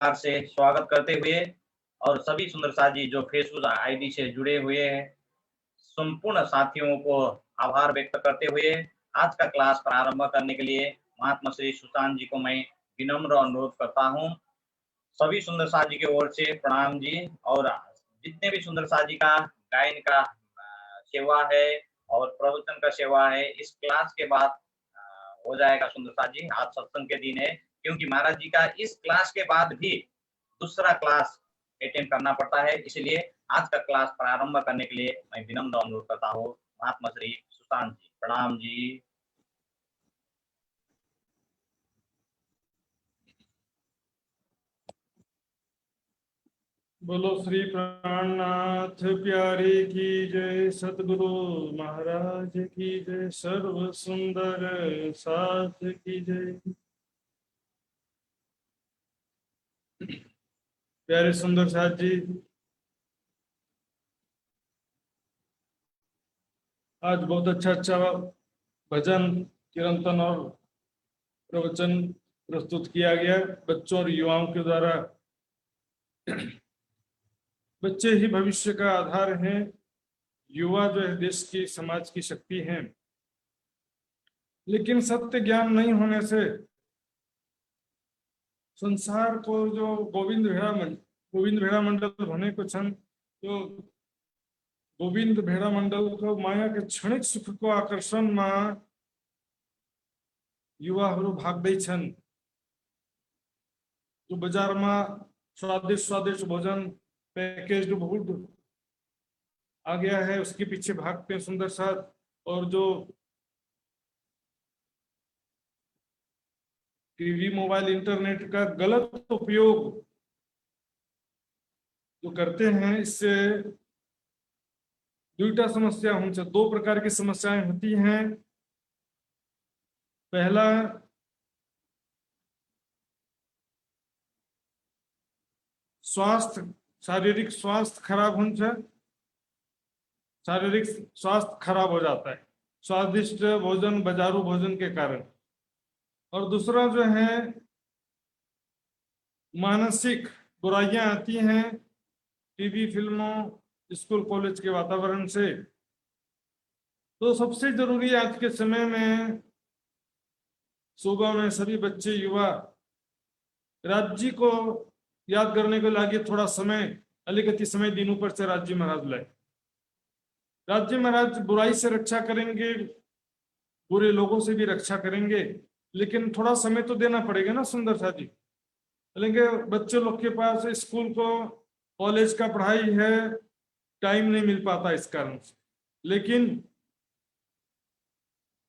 प्यार से स्वागत करते हुए और सभी सुंदर साथी जो फेसबुक आईडी से जुड़े हुए हैं, संपूर्ण साथियों को आभार व्यक्त करते हुए आज का क्लास प्रारंभ करने के लिए महात्मा श्री सुशांत जी को मैं विनम्र अनुरोध करता हूँ। सभी सुंदर साथी की ओर से प्रणाम जी। और जितने भी सुंदर साथी का गायन का सेवा है और प्रवचन का सेवा है, इस क्लास के बाद हो जाएगा सुंदर साथी। आज सत्संग के दिन है, क्योंकि महाराज जी का इस क्लास के बाद भी दूसरा क्लास अटेंड करना पड़ता है, इसलिए आज का क्लास प्रारंभ करने के लिए मैं विनम्र अनुरोध करता हूँ। महात्मा श्री सुशांत जी, प्रणाम जी। बोलो श्री प्राणनाथ प्यारे की जय, सतगुरु महाराज की जय, सर्व सुंदर साथ की जय। प्यारे सुंदर साथ जी, आज बहुत अच्छा भजन कीर्तन और प्रवचन प्रस्तुत किया गया बच्चों और युवाओं के द्वारा। बच्चे ही भविष्य का आधार हैं। युवा जो है देश की समाज की शक्ति हैं, लेकिन सत्य ज्ञान नहीं होने से संसार को जो गोविंद भेड़ा मंडल होने को छन, तो गोविंद भेड़ा मंडल को माया के क्षणिक सुख को आकर्षण में युवाहरू भाग्दै छन्। जो बाजार में स्वादिष्ट भोजन पैकेज्ड फूड आ गया है, उसके पीछे भागते हैं सुंदर साथ। और जो टीवी मोबाइल इंटरनेट का गलत उपयोग जो करते हैं, इससे दुईटा समस्या हुन्छ। दो प्रकार की समस्याएं होती हैं। पहला, शारीरिक स्वास्थ्य खराब हुन्छ, शारीरिक स्वास्थ्य खराब हो जाता है स्वादिष्ट भोजन बाजारू भोजन के कारण। और दूसरा जो है मानसिक बुराइयां आती हैं टीवी फिल्मों स्कूल कॉलेज के वातावरण से। तो सबसे जरूरी आज के समय में सुबह में सभी बच्चे युवा राज्य को याद करने को लागे थोड़ा समय अलिकति समय दिनु पर्छ राज्य महाराजलाई। राज्य महाराज बुराई से रक्षा करेंगे, बुरे लोगों से भी रक्षा करेंगे, लेकिन थोड़ा समय तो देना पड़ेगा ना सुंदर साथी। लेकिन बच्चे लोग के पास स्कूल को कॉलेज का पढ़ाई है, टाइम नहीं मिल पाता इस कारण से। लेकिन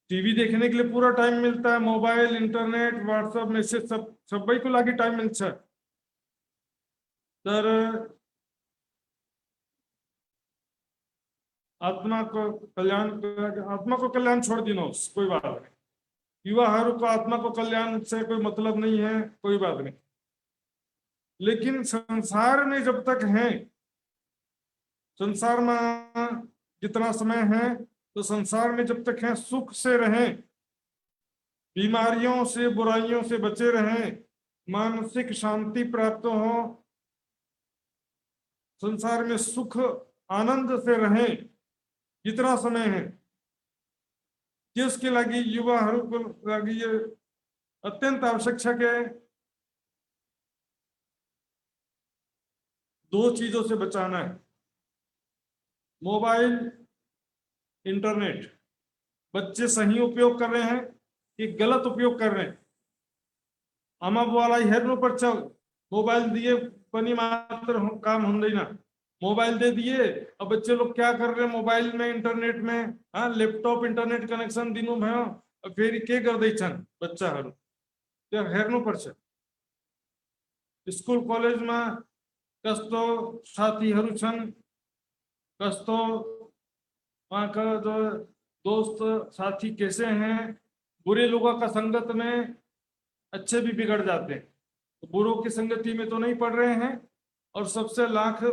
टीवी देखने के लिए पूरा टाइम मिलता है, मोबाइल इंटरनेट व्हाट्सएप मैसेज सब को लागे टाइम मिलता है। तर आत्मा को कल्याण छोड़ दिनुहोस्, कोई बात नहीं। युवाहरू को आत्मा को कल्याण से कोई मतलब नहीं है, कोई बात नहीं। लेकिन संसार में जब तक है, संसार में जितना समय है, तो संसार में जब तक है सुख से रहें, बीमारियों से बुराइयों से बचे रहें, मानसिक शांति प्राप्त हो, संसार में सुख आनंद से रहें जितना समय है, जिसके लागि युवाहरू को लागि ये अत्यंत आवश्यक है। दो चीजों से बचाना है, मोबाइल इंटरनेट। बच्चे सही उपयोग कर रहे हैं कि गलत उपयोग कर रहे हैं, आमा बुवालाई हेर्नु पर्छ। मोबाइल दिए पनि मात्र काम हुँदैन, मोबाइल दे दिए। अब बच्चे लोग क्या कर रहे हैं मोबाइल में इंटरनेट में, हाँ लैपटॉप इंटरनेट कनेक्शन दिनु भयो, फेरि के गर्दैछन् बच्चाहरू, त्यो हेर्नु पर्छ। स्कूल कॉलेज में कस्तो साथीहरू छन्, कस्तो वहाँ का जो दोस्त साथी कैसे हैं। बुरे लोगों का संगत में अच्छे भी बिगड़ जाते हैं, तो बुरों की संगति में तो नहीं पड़ रहे हैं। और सबसे लाख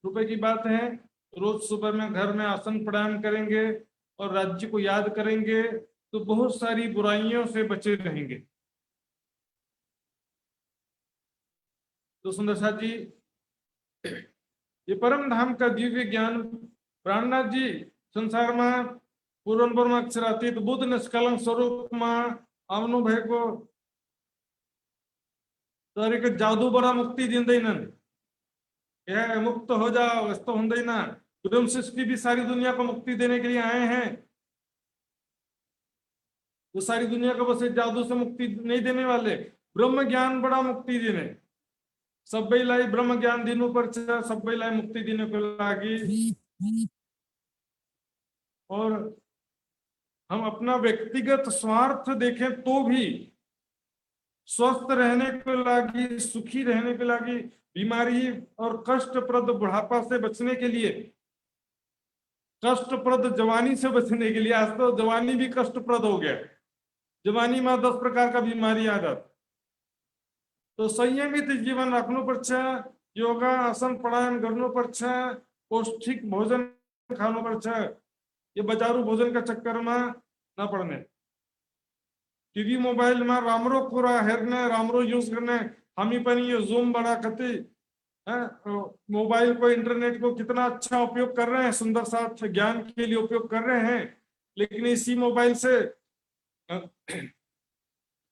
रुपए की बात है, रोज सुबह में घर में आसन प्राणायाम करेंगे और राज्य को याद करेंगे, तो बहुत सारी बुराइयों से बचे रहेंगे। तो सुंदर साथ जी, ये परम धाम का दिव्य ज्ञान प्राणनाथ जी संसार में पूर्ण ब्रह्म अक्षरातीत बुद्ध निष्कलंक स्वरूप में आमनु भाई को तो एक जादू बड़ा मुक्ति दींदैन यह मुक्त हो जाओ वस्तु होंदे ना ब्रह्म सृष्टि भी सारी दुनिया को मुक्ति देने के लिए आए हैं। वो सारी दुनिया को बस जादू से मुक्ति नहीं देने वाले, ब्रह्म ज्ञान बड़ा मुक्ति देने सबै लाई ब्रह्म ज्ञान दिनु पर्छ सबै लाई मुक्ति दिनको लागि। और हम अपना व्यक्तिगत स्वार्थ देखें तो भी स्वस्थ रहने के लागी, सुखी रहने के लागी, बीमारी और कष्टप्रद बुढ़ापा से बचने के लिए, कष्टप्रद जवानी से बचने के लिए, आज तो जवानी भी कष्टप्रद हो गया, जवानी में 10 प्रकार का बीमारी आ जाती, तो संयमित जीवन रखनु पर्छ, योगा आसन प्राणायाम गर्नु पर्छ, पौष्टिक भोजन खानु पर्छ, ये बजारू भोजन का चक्कर में न पड़ने, टीवी मोबाइल में रामरो कुरा हेरने रामरो यूज करने, हमी पण ये जूम बड़ा कति मोबाइल को इंटरनेट को कितना अच्छा उपयोग कर रहे हैं, सुंदर साथ ज्ञान के लिए उपयोग कर रहे हैं, लेकिन इसी मोबाइल से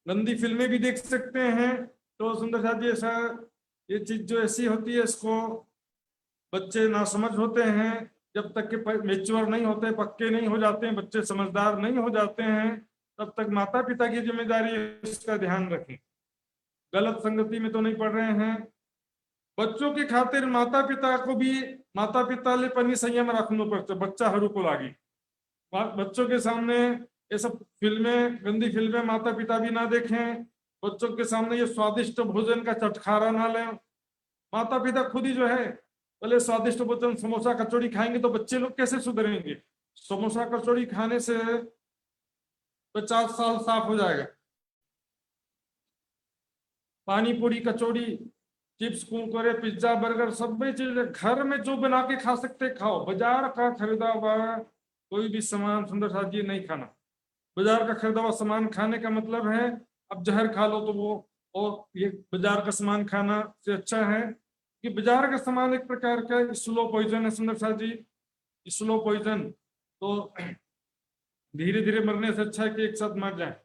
गंदी फिल्में भी देख सकते हैं। तो सुंदर साथ जी ऐसा ये चीज जो ऐसी होती है इसको बच्चे ना समझ होते हैं, जब तक के मेच्योर नहीं होते, पक्के नहीं हो जाते हैं, बच्चे समझदार नहीं हो जाते हैं, तब तक माता पिता की जिम्मेदारी है इसका ध्यान रखें, गलत संगति में तो नहीं पड़ रहे हैं। बच्चों के खातिर माता पिता को भी माता पिता ले पनि संयम रखना पड़ता, बच्चा हरू को लागी बच्चों के सामने ये सब फिल्में गंदी फिल्में माता पिता भी ना देखें, बच्चों के सामने ये स्वादिष्ट भोजन का चटखारा ना लें। माता पिता खुद ही जो है पहले स्वादिष्ट भोजन समोसा कचौड़ी खाएंगे तो बच्चे लोग कैसे सुधरेंगे? समोसा कचौड़ी खाने से 50 साल साफ हो जाएगा। पानी पूरी कचौड़ी चिप्स कुरकुरे पिज्जा बर्गर सब चीज घर में जो बना के खा सकते खाओ, बाजार का खरीदा हुआ कोई भी सामान सुंदर साथ जी नहीं खाना। बाजार का खरीदा हुआ सामान खाने का मतलब है अब जहर खा लो तो वो, और ये बाजार का सामान खाना से अच्छा है कि बाजार का सामान एक प्रकार का स्लो पॉइजन है सुंदर साथ जी, स्लो पॉइजन, तो धीरे धीरे मरने से अच्छा है कि एक साथ मर जाए।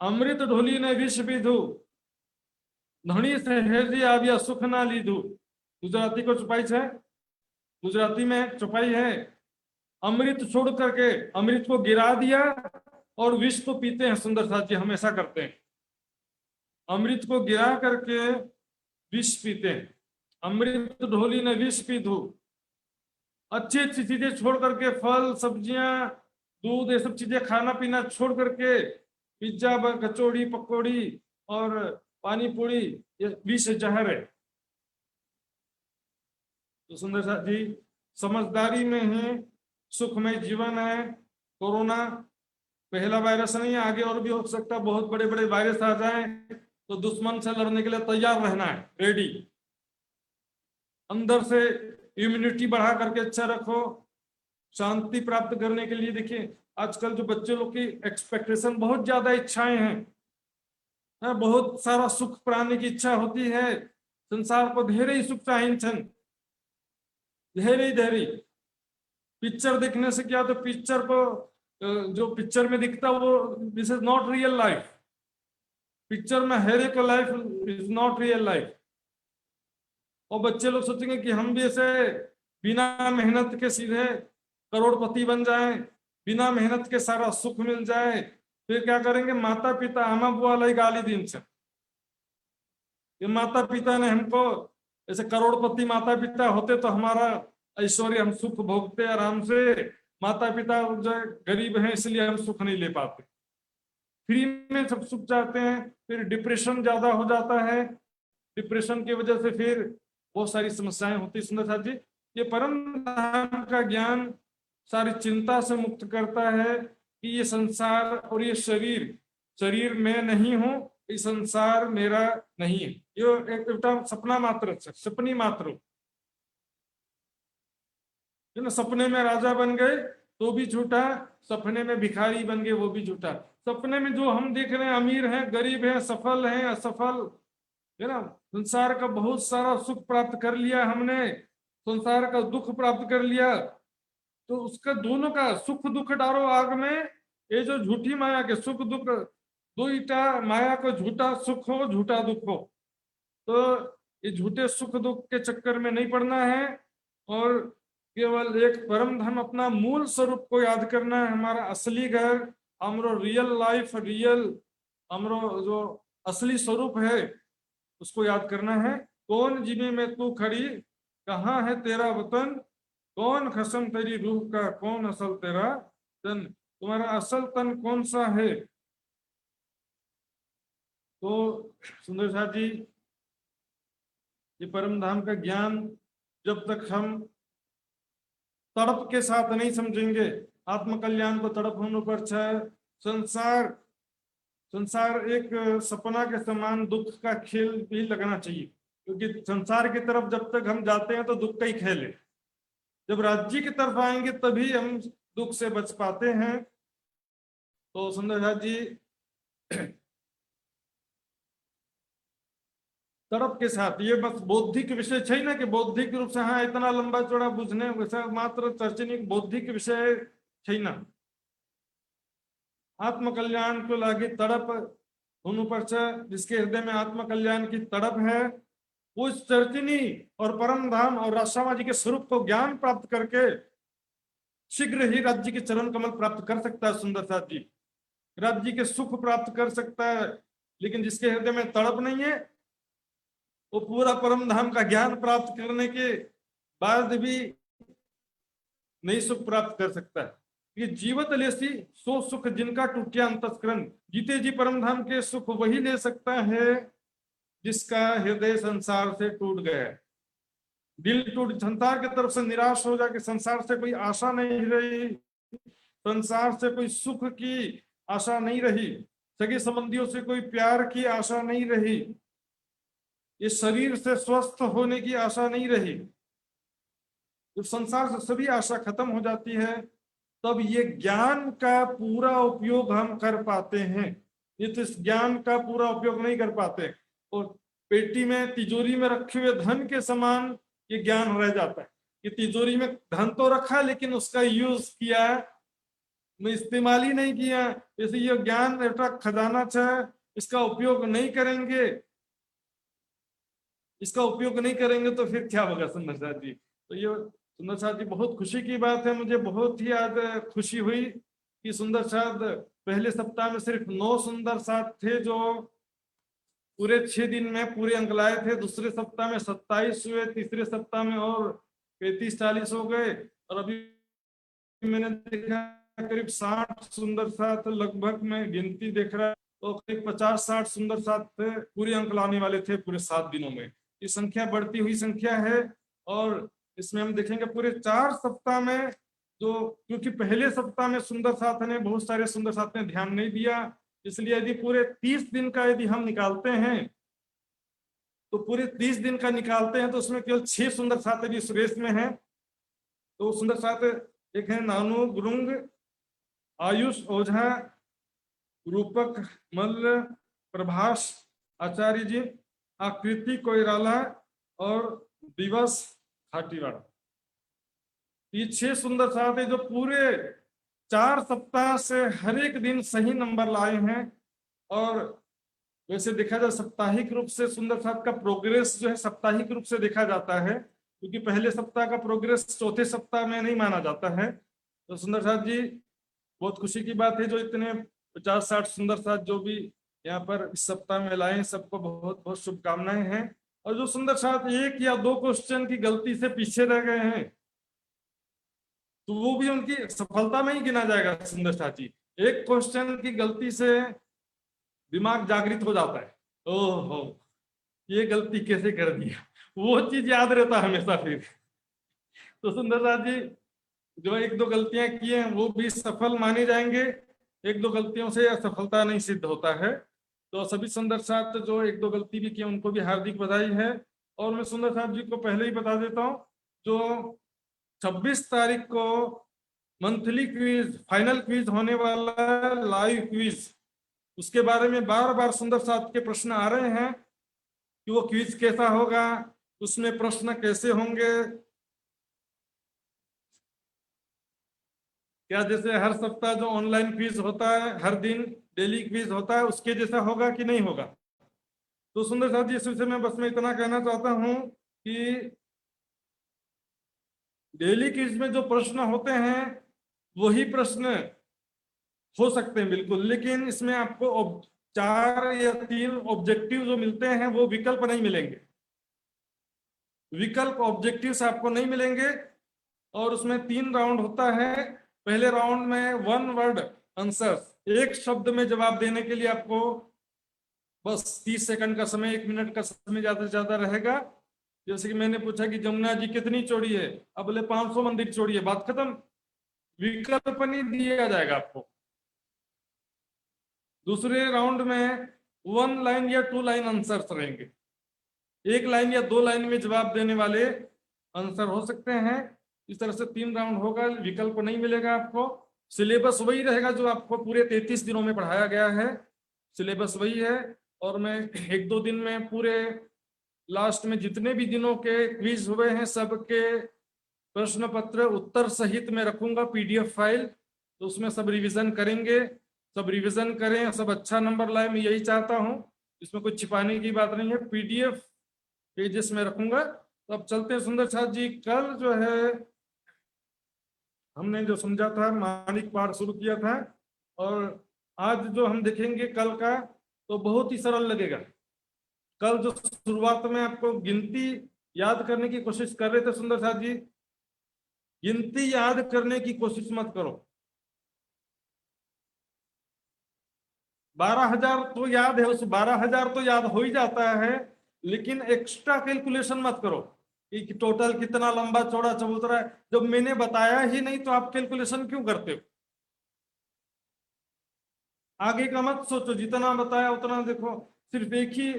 अमृत ढोली ने विष विधु धनी से हेजी आविया सुख ना लीधु, गुजराती को चुपाई है, गुजराती में चुपाई है। अमृत छोड़ करके अमृत को गिरा दिया और विष को पीते हैं सुंदर साथ जी, हम ऐसा करते हैं, अमृत को गिरा करके विष पीते हैं। अमृत ढोली ने विष पीधु, अच्छी अच्छी चीजें छोड़ करके फल सब्जियां दूध ये सब चीजें खाना पीना छोड़ करके पिज्जा कचौड़ी पकौड़ी और पानी पूरी ये विष जहर है। तो सुंदर साथ जी समझदारी में ही सुखमय जीवन है। कोरोना पहला वायरस नहीं है, आगे और भी हो सकता है, बहुत बड़े बड़े वायरस आ जाए तो दुश्मन से लड़ने के लिए तैयार रहना है, रेडी, अंदर से इम्यूनिटी बढ़ा करके अच्छा रखो, शांति प्राप्त करने के लिए। देखिए आजकल जो बच्चे लोग की एक्सपेक्टेशन बहुत ज्यादा इच्छाएं हैं, बहुत सारा सुख पाने की इच्छा होती है, संसार को धेरे सुख चाहिए छन, धेरे पिक्चर देखने से क्या, तो पिक्चर को जो पिक्चर में दिखता वो this is not real life, picture में हेरे को life is not real life. और बच्चे लोग सोचेंगे कि हम भी ऐसे बिना मेहनत के सीधे करोड़पति बन जाएं, बिना मेहनत के सारा सुख मिल जाए, फिर क्या करेंगे, माता पिता आमा बुआ लाई गाली दिन से, ये माता पिता ने हमको ऐसे करोड़पति माता पिता होते तो हमारा ऐश्वर्य हम सुख भोगते आराम से, माता पिता जो गरीब हैं इसलिए हम सुख नहीं ले पाते, फ्री में सब सुख चाहते हैं, फिर डिप्रेशन ज्यादा हो जाता है, डिप्रेशन की वजह से फिर बहुत सारी समस्याएं होती। सुंदर साथ जी ये परम धाम का ज्ञान सारी चिंता से मुक्त करता है कि ये संसार और ये शरीर में नहीं हूं, ये संसार मेरा नहीं है, ये एक सपना मात्र, सपनी मात्र, है ना। सपने में राजा बन गए तो भी झूठा, सपने में भिखारी बन गए वो भी झूठा। सपने में जो हम देख रहे हैं अमीर हैं गरीब हैं सफल हैं असफल, है ना, संसार का बहुत सारा सुख प्राप्त कर लिया हमने, संसार का दुख प्राप्त कर लिया, तो उसका दोनों का सुख दुख डारो आग में। ये जो झूठी माया के सुख दुख दो ईटा माया को, झूठा सुख हो झूठा दुख हो, तो ये झूठे सुख दुख के चक्कर में नहीं पड़ना है और केवल एक परम धन अपना मूल स्वरूप को याद करना है। हमारा असली घर, हमरो रियल लाइफ, रियल हमरो जो असली स्वरूप है उसको याद करना है। कौन जिने में तू खड़ी, कहाँ है तेरा वतन, कौन खसम तेरी रूह का, कौन असल तेरा तन, तुम्हारा असल तन कौन सा है। तो सुंदर साथ जी, ये परम धाम का ज्ञान जब तक हम तड़प के साथ नहीं समझेंगे, आत्म कल्याण को तड़प होने पर संसार संसार एक सपना के समान दुख का खेल भी लगना चाहिए, क्योंकि संसार की तरफ जब तक हम जाते हैं तो दुख का ही खेल है। जब राज्य की तरफ आएंगे तभी हम दुख से बच पाते हैं। तो सुंदरदास जी तड़प के साथ, ये बस बौद्धिक विषय है ना कि बौद्धिक रूप से हाँ इतना लंबा चौड़ा बुझने वैसा मात्र चर्चनिक बौद्धिक विषय है ना। आत्म कल्याण को लागे तड़प होने पर जिसके हृदय में आत्म कल्याण की तड़प है, वो इस चर्चनी और परम धाम और राजश्यामा जी के स्वरूप को ज्ञान प्राप्त करके शीघ्र ही राज्य के चरण कमल प्राप्त कर सकता है। सुंदर साथ जी, राज्य के सुख प्राप्त कर सकता है, लेकिन जिसके हृदय में तड़प नहीं है वो पूरा परम धाम का ज्ञान प्राप्त करने के बाद भी नहीं सुख प्राप्त कर सकता है। ये जीवत लेसी सो सुख जिनका टूटिया अंतस्करण, जीते जी परम धाम के सुख वही ले सकता है जिसका हृदय संसार से टूट गया है। दिल टूट, संसार की तरफ से निराश हो जाके, संसार से कोई आशा नहीं रही, संसार से कोई सुख की आशा नहीं रही, सगे संबंधियों से कोई प्यार की आशा नहीं रही, इस शरीर से स्वस्थ होने की आशा नहीं रही, जब संसार से सभी आशा खत्म हो जाती है तब ये ज्ञान का पूरा उपयोग हम कर पाते हैं। ये तो इस ज्ञान का पूरा उपयोग नहीं कर पाते और पेटी में तिजोरी में रखे हुए धन के समान ये ज्ञान रह जाता है। ये तिजोरी में धन तो रखा लेकिन उसका यूज किया में इस्तेमाल ही नहीं किया, जैसे ये ज्ञान एक खजाना है, इसका उपयोग नहीं करेंगे, इसका उपयोग नहीं करेंगे तो फिर क्या होगा सुंदर साथ जी। तो ये सुंदर साथ जी बहुत खुशी की बात है, मुझे बहुत ही आज खुशी हुई कि सुंदर साथ पहले सप्ताह में सिर्फ 9 सुंदर साथ थे जो पूरे 6 दिन में पूरे अंक लाए थे, दूसरे सप्ताह में 27 हुए, तीसरे सप्ताह में और 35-40 हो गए और अभी मैंने देखा करीब 60 सुंदर साथ लगभग में गिनती देख रहा है तो करीब 50-60 सुंदर साथ थे पूरे अंक लाने वाले थे पूरे 7 दिनों में। ये संख्या बढ़ती हुई संख्या है और इसमें हम देखेंगे पूरे 4 सप्ताह में जो, क्योंकि पहले सप्ताह में सुंदर साथ ने बहुत सारे सुंदर साथ ने ध्यान नहीं दिया, इसलिए यदि पूरे 30 दिन का यदि हम निकालते हैं तो पूरे 30 दिन का निकालते हैं तो उसमें केवल 6 सुंदर साथ अभी इस रेस में है। तो सुंदर साथ एक है नानू गुरुंग, आयुष ओझा, रूपक मल्ल, प्रभास आचार्य जी, आकृति कोइराला और दिवस खाटीवाड़ा। ये 6 सुंदर साथ है जो पूरे 4 सप्ताह से हर एक दिन सही नंबर लाए हैं। और वैसे देखा जाए साप्ताहिक रूप से सुंदर साथ का प्रोग्रेस जो है साप्ताहिक रूप से देखा जाता है, क्योंकि पहले सप्ताह का प्रोग्रेस चौथे सप्ताह में नहीं माना जाता है। तो सुंदर साथ जी बहुत खुशी की बात है जो इतने 50-60 सुंदर साथ जो भी यहाँ पर इस सप्ताह में लाए, सबको बहुत बहुत शुभकामनाएं हैं। और जो सुंदर साथ 1 या 2 क्वेश्चन की गलती से पीछे रह गए हैं तो वो भी उनकी सफलता में ही गिना जाएगा। सुंदर साथ जी 1 क्वेश्चन की गलती से दिमाग जागृत हो जाता है, ओहो ये गलती कैसे कर दिया, वो चीज याद रहता है हमेशा फिर। तो सुंदर साथ जी जो 1-2 गलतियां की हैं वो भी सफल माने जाएंगे, 1-2 गलतियों से असफलता नहीं सिद्ध होता है। तो सभी सुंदर साथ जो 1-2 गलती भी की उनको भी हार्दिक बधाई है। और मैं सुंदर साथ जी को पहले ही बता देता हूँ जो 26 तारीख को मंथली क्विज फाइनल क्विज होने वाला है, लाइव क्विज, उसके बारे में बार बार सुंदर साथ के प्रश्न आ रहे हैं कि वो क्विज कैसा होगा, उसमें प्रश्न कैसे होंगे। क्या जैसे हर सप्ताह जो ऑनलाइन क्विज होता है, हर दिन डेली क्विज होता है, उसके जैसा होगा कि नहीं होगा। तो सुंदर साहब जी, इस विषय में बस मैं इतना कहना चाहता हूं कि डेली क्विज में जो प्रश्न होते हैं वही प्रश्न हो सकते हैं बिल्कुल, लेकिन इसमें आपको 4 या 3 ऑब्जेक्टिव जो मिलते हैं वो विकल्प नहीं मिलेंगे। विकल्प ऑब्जेक्टिव्स आपको नहीं मिलेंगे। और उसमें 3 राउंड होता है। पहले राउंड में 1 वर्ड आंसर, एक शब्द में जवाब देने के लिए आपको बस 30 सेकंड का समय, 1 मिनट का समय ज्यादा से ज्यादा रहेगा। जैसे कि मैंने पूछा कि जमुना जी कितनी चौड़ी है, अब बोले 500 मंदिर चौड़ी है, बात खत्म। विकल्प नहीं दिया जाएगा आपको। दूसरे राउंड में 1 लाइन या 2 लाइन आंसर रहेंगे। 1 लाइन या 2 लाइन में जवाब देने वाले आंसर हो सकते हैं। इस तरह से 3 राउंड होगा, विकल्प नहीं मिलेगा आपको। सिलेबस वही रहेगा जो आपको पूरे 33 दिनों में पढ़ाया गया है, सिलेबस वही है। और मैं 1-2 दिन में पूरे लास्ट में जितने भी दिनों के क्विज हुए हैं सबके प्रश्न पत्र उत्तर सहित में रखूंगा पीडीएफ फाइल। तो उसमें सब रिवीजन करेंगे, सब रिवीजन करें, सब अच्छा नंबर लाए, मैं यही चाहता हूं। इसमें कुछ छिपाने की बात नहीं है, पीडीएफ पेजेस में रखूंगा। तो अब चलते हैं सुंदर साथ जी। कल जो है हमने जो समझा था, माणिक पाठ शुरू किया था, और आज जो हम देखेंगे कल का तो बहुत ही सरल लगेगा। कल जो शुरुआत में आपको गिनती याद करने की कोशिश कर रहे थे सुंदर साथ जी, गिनती याद करने की कोशिश मत करो। 12,000 तो याद है, उस 12,000 तो याद हो ही जाता है, लेकिन एक्स्ट्रा कैलकुलेशन मत करो कि टोटल कितना लंबा चौड़ा चबूतरा है। जब मैंने बताया ही नहीं तो आप कैलकुलेशन क्यों करते हो। आगे का मत सोचो, जितना बताया उतना देखो। सिर्फ एक ही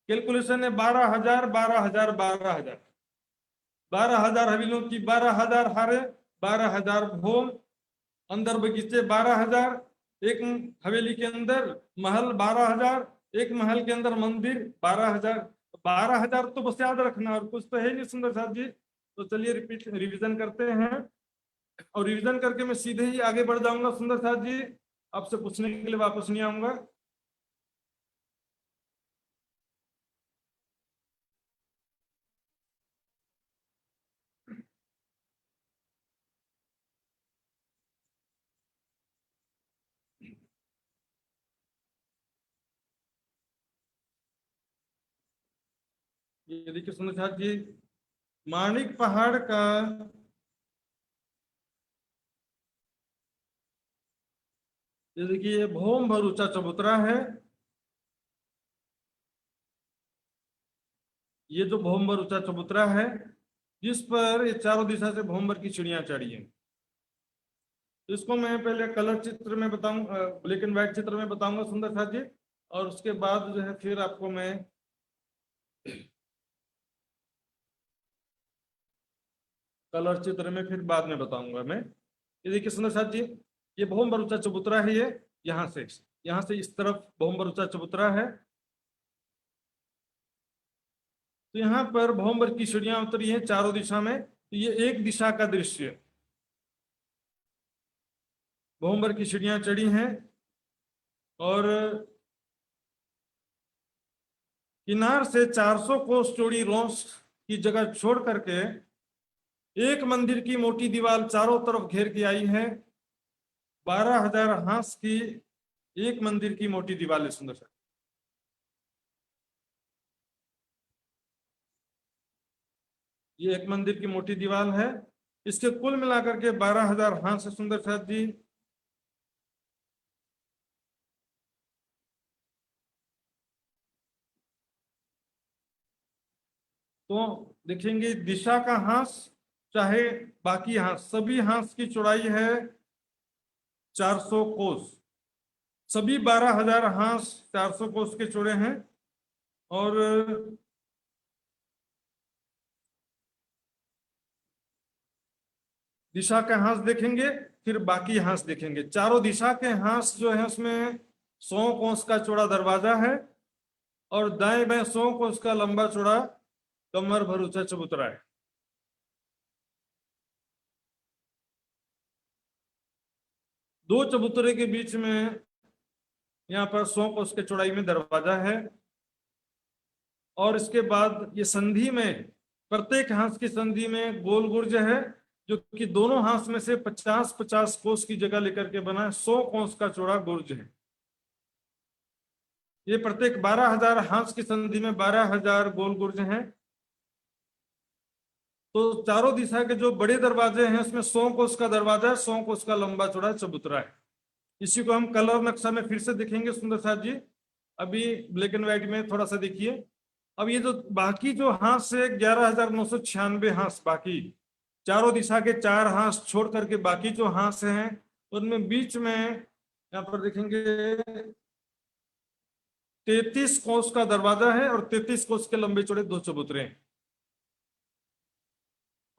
कैलकुलेशन है, 12,000 12,000 12,000। 12,000 हवेलियों की 12,000 हारे, 12,000 भोम, अंदर बगीचे 12,000, एक हवेली के अंदर महल 12,000, एक महल के अंदर मंदिर 12,000। 12,000 तो बस याद रखना, और कुछ तो है नहीं सुंदर साहब जी। तो चलिए रिवीजन करते हैं, और रिवीजन करके मैं सीधे ही आगे बढ़ जाऊंगा सुंदर साहब जी, आपसे पूछने के लिए वापस नहीं आऊंगा। ये देखिए सुंदर साहब जी, माणिक पहाड़ का ये देखिए भौम भर ऊंचा चबूतरा है। ये जो भौम भर ऊंचा चबूतरा है, जिस पर ये चारों दिशा से भौम भर की चिड़िया चढ़ी हैं। इसको मैं पहले कलर चित्र में बताऊंगा, ब्लैक एंड व्हाइट चित्र में बताऊंगा सुंदर साहब जी, और उसके बाद जो है फिर आपको मैं कलर चित्र में फिर बाद में बताऊंगा मैं। ये देखिए सुंदर साहब जी, ये भौम भर ऊंचा चबूतरा है। ये यहाँ से इस तरफ भौम भर ऊंचा चबूतरा है। तो यहाँ पर भौम भर की सीढ़ियां उतरी हैं चारों दिशा में। तो ये एक दिशा का दृश्य है, भौम भर की सीढ़ियां चढ़ी हैं, और किनार से 400 कोस चौड़ी रोंस की जगह छोड़ करके एक मंदिर की मोटी दीवार चारों तरफ घेर के आई है। 12,000 हांस की एक मंदिर की मोटी दीवार है सुंदर सा। ये एक मंदिर की मोटी दीवार है। इसके कुल मिलाकर के 12,000 हांस है सुंदर साथ जी। तो देखेंगे दिशा का हांस चाहे बाकी हांस, सभी हांस की चौड़ाई है 400 कोस। सभी 12,000 हांस 400 कोस के चौड़े हैं। और दिशा के हांस देखेंगे, फिर बाकी हांस देखेंगे। चारों दिशा के हांस जो है उसमें 100 कोस का चौड़ा दरवाजा है, और दाएं बाएं 100 कोस का लंबा चौड़ा कमर भर ऊंचा चबूतरा है। दो चबूतरे के बीच में यहाँ पर 100 कोस के चौड़ाई में दरवाजा है और इसके बाद ये संधि में प्रत्येक हांस की संधि में गोल गुर्ज है जो कि दोनों हांस में से 50-50 कोस की जगह लेकर के बना है। 100 कोस का चौड़ा गुर्ज है। ये प्रत्येक 12,000 हांस की संधि में 12,000 गोल गुर्ज हैं। तो चारों दिशा के जो बड़े दरवाजे हैं उसमें 100 कोस का दरवाजा है, 100 कोस का लंबा चौड़ा चबूतरा है। इसी को हम कलर नक्शा में फिर से देखेंगे सुंदर साथ जी। अभी ब्लैक एंड व्हाइट में थोड़ा सा देखिए। अब ये जो बाकी जो हांस है 11,996 हांस, बाकी चारों दिशा के 4 हांस छोड़ करके बाकी जो हांस हैं उनमें बीच में यहाँ पर देखेंगे 33 कोस का दरवाजा है और 33 कोस के लंबे चौड़े 2 चबूतरे हैं।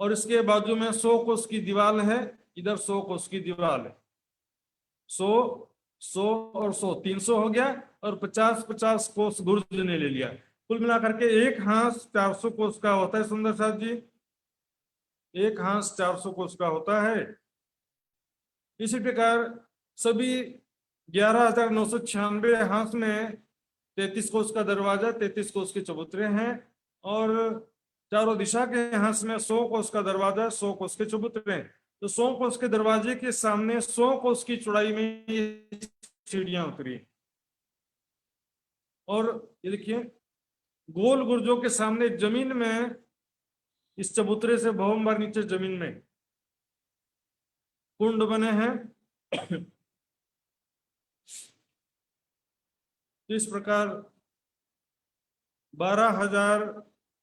और इसके बाजू में 100 कोस की दीवार है, इधर 100 कोस की दीवार है। 100 100 और 100 300 हो गया और 50-50 कोस गुर्ज ने ले लिया। कुल मिलाकर के एक हांस 400 कोस का होता है सुंदर साथ जी। एक हांस 400 कोस का होता है। इसी प्रकार सभी 11,996 हांस में 33 कोस का दरवाजा, 33 कोस के चबूतरे हैं और चारों दिशा के हांस में 100 कोस का दरवाजा, 100 कोस के चबूतरे हैं। तो 100 कोस के दरवाजे के सामने 100 कोस की चौड़ाई में ये सीढ़ियां उतरी और ये देखिए गोल गुर्जों के सामने जमीन में इस चबूतरे से भवंबर नीचे जमीन में कुंड बने हैं। इस प्रकार 12,000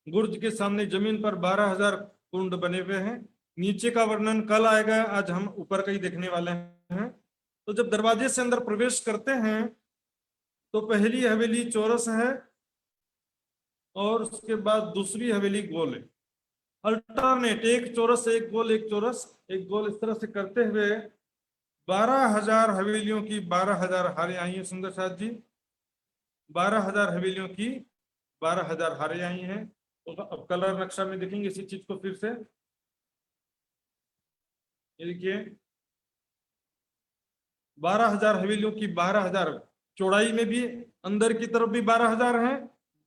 गुर्ज के सामने जमीन पर 12,000 कुंड बने हुए हैं। नीचे का वर्णन कल आएगा, आज हम ऊपर का ही देखने वाले हैं। तो जब दरवाजे से अंदर प्रवेश करते हैं तो पहली हवेली चौरस है और उसके बाद दूसरी हवेली गोल है। अल्टरनेट, एक चौरस एक गोल, एक चौरस एक गोल, इस तरह से करते हुए 12,000 हवेलियों की 12,000 हारें आई हैं सुंदर साथ जी। 12,000 हवेलियों की 12,000 हारें आई हैं। तो अब कलर नक्शा में देखेंगे इसी चीज को फिर से। ये देखिए 12,000 हवेलियों की 12,000, चौड़ाई में भी अंदर की तरफ भी 12,000 है,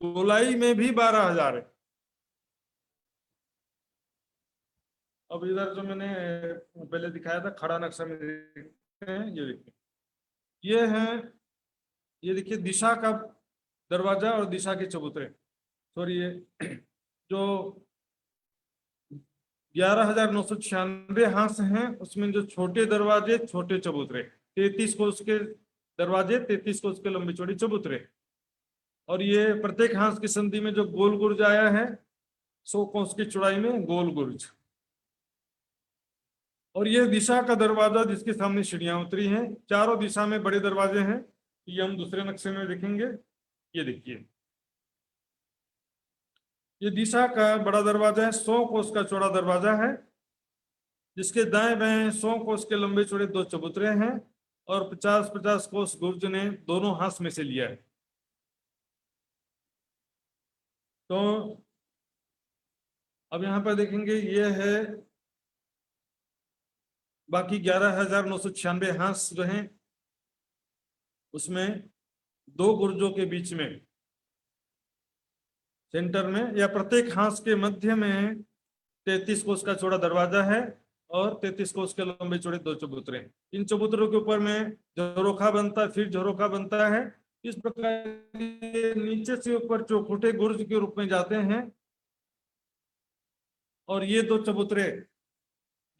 गोलाई में भी 12,000 है। अब इधर जो मैंने पहले दिखाया था खड़ा नक्शा में देखते हैं, ये देखिए ये है, ये देखिए दिशा का दरवाजा और दिशा के चबूतरे। सॉरी, ये जो 11,996 हांस हैं उसमें जो छोटे दरवाजे छोटे चबूतरे, 33 कोस के दरवाजे, 33 कोस के लंबे चौड़े चबूतरे। और ये प्रत्येक हांस की संधि में जो गोल गुर्ज आया है 100 कोस की चौड़ाई में गोल गुर्ज। और ये दिशा का दरवाजा जिसके सामने सीढ़ियां उतरी हैं। चारों दिशा में बड़े दरवाजे हैं, ये हम दूसरे नक्शे में देखेंगे। ये देखिए ये दिशा का बड़ा दरवाजा है, 100 कोस का चौड़ा दरवाजा है जिसके दाएं बाएं 100 कोस के लंबे चौड़े 2 चबूतरे हैं और 50-50 कोस गुर्ज ने दोनों हाथ में से लिया है। तो अब यहां पर देखेंगे ये है बाकी 11,996 हांस जो हैं उसमें 2 गुर्जों के बीच में सेंटर में या प्रत्येक हांस के मध्य में 33 कोस का चौड़ा दरवाजा है और 33 कोस के लंबे चौड़े 2 चबूतरे। इन चबूतरों के ऊपर में झरोखा बनता है, फिर झरोखा बनता है। इस प्रकार नीचे से ऊपर चौखुटे गुर्ज के रूप में जाते हैं। और ये 2 चबूतरे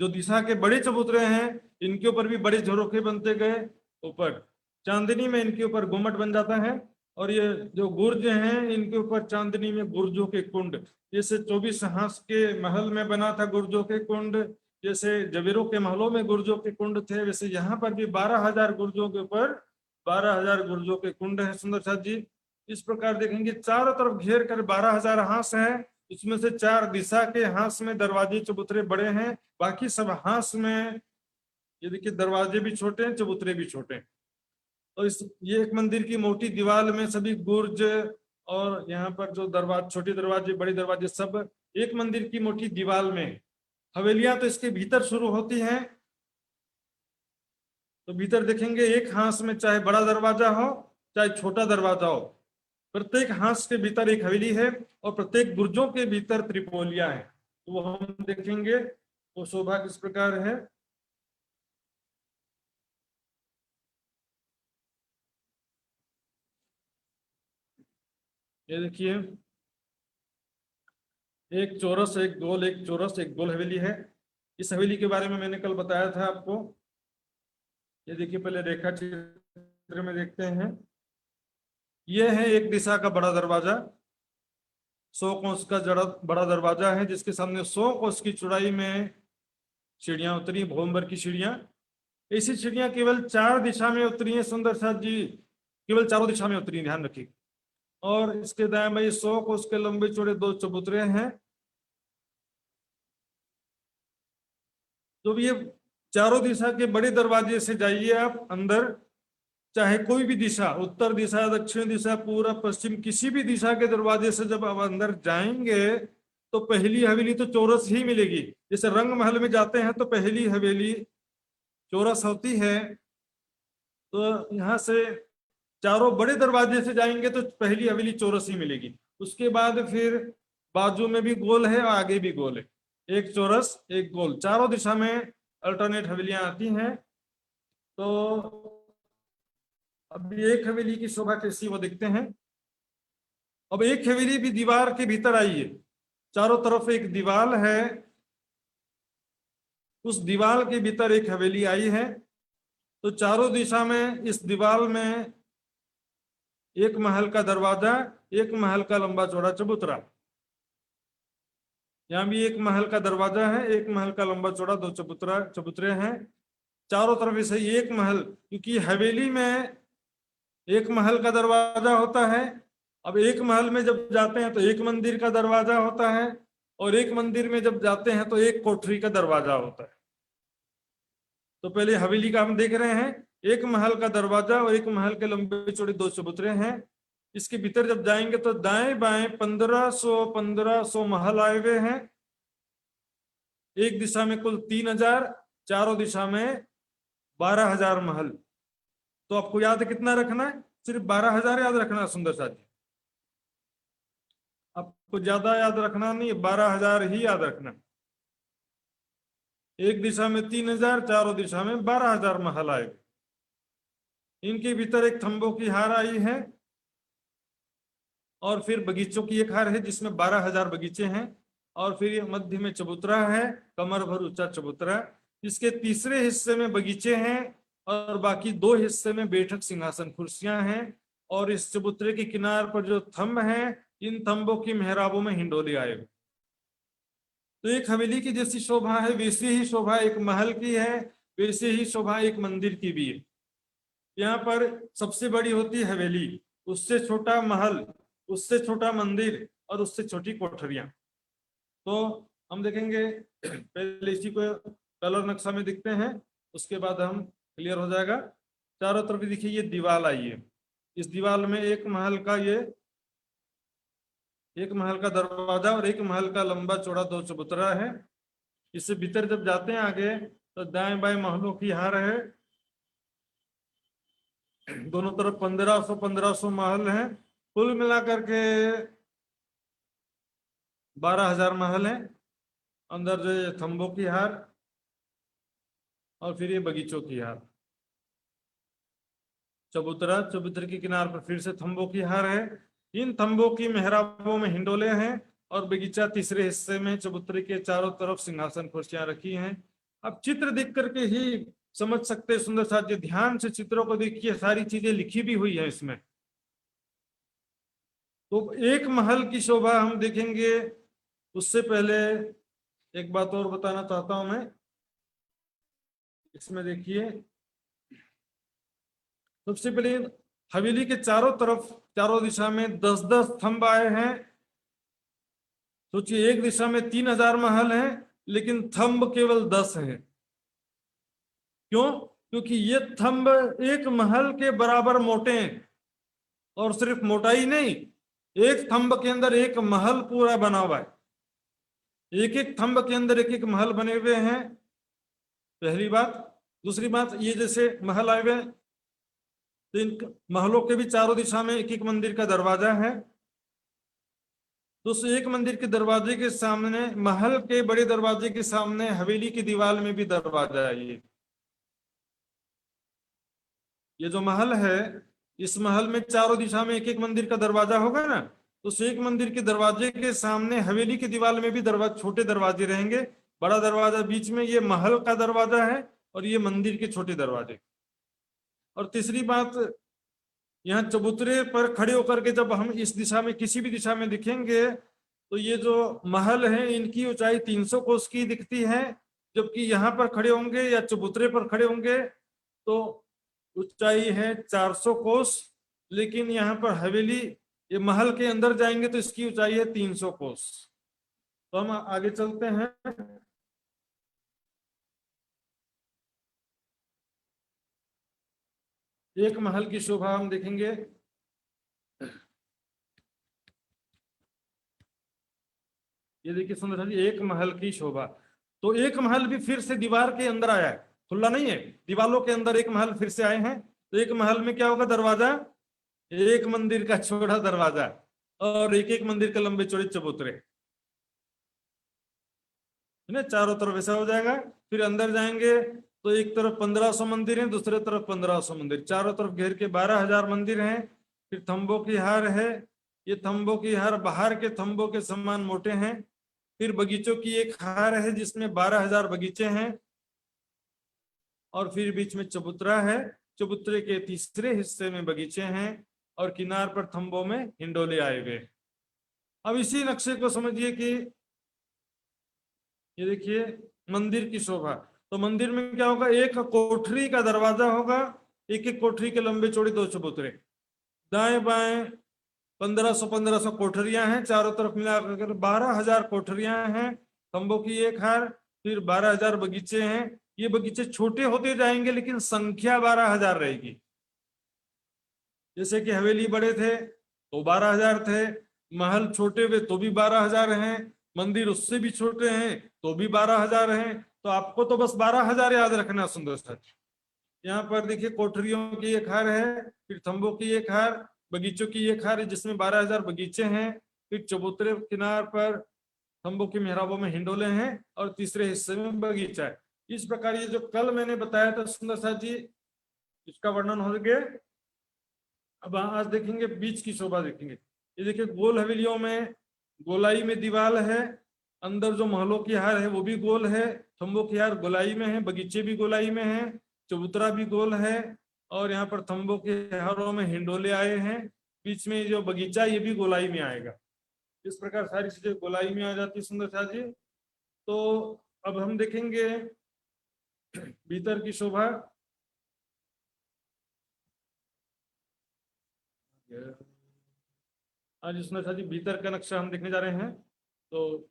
जो दिशा के बड़े चबूतरे हैं इनके ऊपर भी बड़े झरोखे बनते गए। ऊपर चांदनी में इनके ऊपर गुम्मट बन जाता है और ये जो गुर्ज हैं इनके ऊपर चांदनी में गुर्जों के कुंड, जैसे 24 हांस के महल में बना था गुर्जों के कुंड, जैसे जबीरों के महलों में गुर्जों के कुंड थे, वैसे यहाँ पर भी 12,000 गुर्जों के ऊपर 12,000 गुर्जों के कुंड है सुंदर साथ जी। इस प्रकार देखेंगे चारों तरफ घेर कर 12,000 हांस हैं। इसमें से 4 दिशा के हांस में दरवाजे चबूतरे बड़े हैं, बाकी सब हांस में ये देखिए दरवाजे भी छोटे हैं, चबूतरे भी छोटे हैं। और ये एक मंदिर की मोटी दीवार में सभी गुर्ज और यहाँ पर जो दरवाजे, छोटे दरवाजे, बड़े दरवाजे, सब एक मंदिर की मोटी दीवार में। हवेलियां तो इसके भीतर शुरू होती हैं। तो भीतर देखेंगे एक हांस में चाहे बड़ा दरवाजा हो चाहे छोटा दरवाजा हो, प्रत्येक हांस के भीतर एक हवेली है और प्रत्येक बुर्जों के भीतर त्रिपोलियां हैं। तो वो हम देखेंगे वो शोभा किस प्रकार है। ये देखिए, एक चौरस, एक गोल, एक चौरस, एक गोल हवेली है। इस हवेली के बारे में मैंने कल बताया था आपको। ये देखिए, पहले रेखा चित्र में देखते हैं। ये है एक दिशा का बड़ा दरवाजा, 100 कोस का बड़ा दरवाजा है, जिसके सामने 100 कोस की चौड़ाई में सीढ़ियां उतरी, भोमबर की सीढ़ियां। ऐसी सीढ़ियां केवल 4 दिशा में उतरी हैं सुंदर साथ जी, केवल चारों दिशा में उतरी, ध्यान रखिए। और इसके दाएं बाएं 100 कोस के लंबे चौड़े 2 चबूतरे हैं। तो ये चारों दिशा के बड़े दरवाजे से जाइए आप अंदर, चाहे कोई भी दिशा, उत्तर दिशा, दक्षिण दिशा, पूर्व, पश्चिम, किसी भी दिशा के दरवाजे से जब आप अंदर जाएंगे तो पहली हवेली तो चौरस ही मिलेगी। जैसे रंग महल में जाते हैं तो पहली हवेली चौरस होती है। तो यहाँ से चारों बड़े दरवाजे से जाएंगे तो पहली हवेली चौरस ही मिलेगी। उसके बाद फिर बाजू में भी गोल है और आगे भी गोल है, एक चौरस एक गोल, चारों दिशा में अल्टरनेट हवेलियां आती हैं। तो अब एक हवेली की शोभा कैसी वो देखते हैं। अब एक हवेली भी दीवार के भीतर आई है, चारों तरफ एक दीवार है, उस दीवार के भीतर एक हवेली आई है। तो चारों दिशा में इस दीवार में एक महल का दरवाजा, एक महल का लंबा चौड़ा चबूतरा। यहाँ भी एक महल का दरवाजा है, एक महल का लंबा चौड़ा 2 चबूतरे हैं। चारों तरफ से एक महल, क्योंकि हवेली में एक महल का दरवाजा होता है। अब एक महल में जब जाते हैं तो एक मंदिर का दरवाजा होता है, और एक मंदिर में जब जाते हैं तो एक कोठरी का दरवाजा होता है। तो पहले हवेली का हम देख रहे हैं, एक महल का दरवाजा और एक महल के लंबे चौड़े 2 चबूतरे हैं। इसके भीतर जब जाएंगे तो दाएं बाएं 1500 महल आए हुए हैं। एक दिशा में कुल 3000, चारों दिशा में 12000 महल। तो आपको याद कितना रखना है? सिर्फ 12000 याद रखना है सुंदर साथी, आपको ज्यादा याद रखना नहीं, 12000 ही याद रखना। एक दिशा में 3000, चारों दिशा में 12000 महल आए। इनके भीतर एक थंबों की हार आई है, और फिर बगीचों की एक हार है जिसमें 12000 बगीचे हैं। और फिर ये मध्य में चबूतरा है, कमर भर ऊंचा चबूतरा। इसके तीसरे हिस्से में बगीचे हैं और बाकी 2 हिस्से में बैठक, सिंहासन, कुर्सियां हैं। और इस चबूतरे के किनार पर जो थंब हैं, इन थंबों की मेहराबों में हिंडोले आए हुए। तो एक हवेली की जैसी शोभा है वैसी ही शोभा एक महल की है, वैसे ही शोभा एक मंदिर की भी है। यहाँ पर सबसे बड़ी होती है हवेली, उससे छोटा महल, उससे छोटा मंदिर और उससे छोटी कोठरियां। तो हम देखेंगे, पहले इसी को कलर नक्शा में दिखते हैं, उसके बाद हम क्लियर हो जाएगा। चारों तरफ देखिए ये दीवार आई है, इस दीवार में एक महल का दरवाजा और एक महल का लंबा चौड़ा 2 चबूतरा है। इससे भीतर जब जाते हैं आगे तो दाएं बाएं महलों की हार है, दोनों तरफ 1500 महल हैं। कुल मिलाकर के 12000 महल हैं। अंदर जो थंबों की हार और फिर ये बगीचों की हार, चबूतरे के किनार पर फिर से थंबों की हार है। इन थंबों की मेहराबों में हिंडोले हैं और बगीचा तीसरे हिस्से में चबूतरे के चारों तरफ सिंहासन, कुर्सियां रखी हैं। अब चित्र देख करके ही समझ सकते हैं सुंदर साथ जी, ध्यान से चित्रों को देखिए, सारी चीजें लिखी भी हुई है इसमें। तो एक महल की शोभा हम देखेंगे, उससे पहले एक बात और बताना चाहता हूं मैं। इसमें देखिए, सबसे पहले हवेली के चारों तरफ, चारों दिशा में 10-10 थंब आए हैं। सोचिए, एक दिशा में 3000 महल हैं लेकिन थंब केवल 10 हैं। क्यों? क्योंकि ये थंब एक महल के बराबर मोटे हैं, और सिर्फ मोटाई नहीं, एक थंब के अंदर एक महल पूरा बना हुआ है, एक एक थंब के अंदर एक एक महल बने हुए हैं, पहली बात। दूसरी बात, ये जैसे महल आए हुए हैं, तो इन महलों के भी चारों दिशा में एक एक मंदिर का दरवाजा है। तो उस एक मंदिर के दरवाजे के सामने, महल के बड़े दरवाजे के सामने हवेली की दीवार में भी दरवाजा है। ये जो महल है, इस महल में चारों दिशा में एक एक मंदिर का दरवाजा होगा ना, तो उस एक मंदिर के दरवाजे के सामने हवेली की दीवार में भी दरवाजे, छोटे दरवाजे रहेंगे। बड़ा दरवाजा बीच में, ये महल का दरवाजा है, और ये मंदिर के छोटे दरवाजे। और तीसरी बात, यहाँ चबूतरे पर खड़े होकर के जब हम इस दिशा में, किसी भी दिशा में दिखेंगे, तो ये जो महल है इनकी ऊंचाई 300 कोस की दिखती है, जबकि यहाँ पर खड़े होंगे या चबूतरे पर खड़े होंगे तो ऊंचाई है 400 कोस। लेकिन यहाँ पर हवेली, ये महल के अंदर जाएंगे तो इसकी ऊंचाई है 300 कोस। तो हम आगे चलते हैं। एक महल की शोभा हम देखेंगे। ये देखिए सुंदर जी, एक महल की शोभा। तो एक महल भी फिर से दीवार के अंदर आया है, खुला नहीं है, दीवारों के अंदर एक महल फिर से आए हैं। तो एक महल में क्या होगा, दरवाजा, एक मंदिर का छोटा दरवाजा, और एक एक मंदिर के लंबे चौड़े चबूतरे, है ना, चारों तरफ ऐसा हो जाएगा। फिर अंदर जाएंगे तो एक तरफ 1500 मंदिर हैं, दूसरे तरफ 1500 मंदिर, चारों तरफ घेर के 12,000 मंदिर हैं। फिर थंबों की हार है, ये थंबों की हार बाहर के थंबों के समान मोटे हैं। फिर बगीचों की एक हार है जिसमें 12,000 बगीचे हैं, और फिर बीच में चबूतरा है, चबूतरे के तीसरे हिस्से में बगीचे हैं, और किनार पर थंबों में हिंडोले आए हुए। अब इसी नक्शे को समझिए कि ये देखिए मंदिर की शोभा। तो मंदिर में क्या होगा, एक कोठरी का दरवाजा होगा, एक एक कोठरी के लंबे चौड़े 2 चबूतरे, दाएं बाएं 1500 कोठरियां हैं, चारों तरफ मिलाकर 12,000 कोठरियां हैं, खंभों की एक हार, फिर 12,000 बगीचे हैं। ये बगीचे छोटे होते जाएंगे लेकिन संख्या 12,000 रहेगी। जैसे कि हवेली बड़े थे तो 12,000 थे, महल छोटे हुए तो भी 12,000 हैं, मंदिर उससे भी छोटे हैं तो भी 12,000 हैं। तो आपको तो बस 12,000 याद रखना सुंदर साथ। यहाँ पर देखिए कोठरियों की एक हार है, फिर थंबों की एक हार, बगीचों की एक हार है जिसमें 12,000 बगीचे हैं, फिर चबूतरे किनार पर थंबों की मेहराबों में हिंडोले हैं, और तीसरे हिस्से में बगीचा है। इस प्रकार ये जो कल मैंने बताया था सुंदर साथ जी, इसका वर्णन हो गया। अब आज देखेंगे बीच की शोभा देखेंगे। ये देखिए गोल हवेलियों में गोलाई में दीवार है, अंदर जो महलों की हार है वो भी गोल है, थंबों की हार गोलाई में है, बगीचे भी गोलाई में है, चबूतरा भी गोल है, और यहाँ पर थंबों के हारों में हिंडोले आए हैं, बीच में जो बगीचा ये भी गोलाई में आएगा। इस प्रकार सारी चीजें गोलाई में आ जाती है सुंदर शाह जी। तो अब हम देखेंगे भीतर की शोभा। आज सुंदर शाह जी भीतर का नक्शा हम देखने जा रहे हैं। तो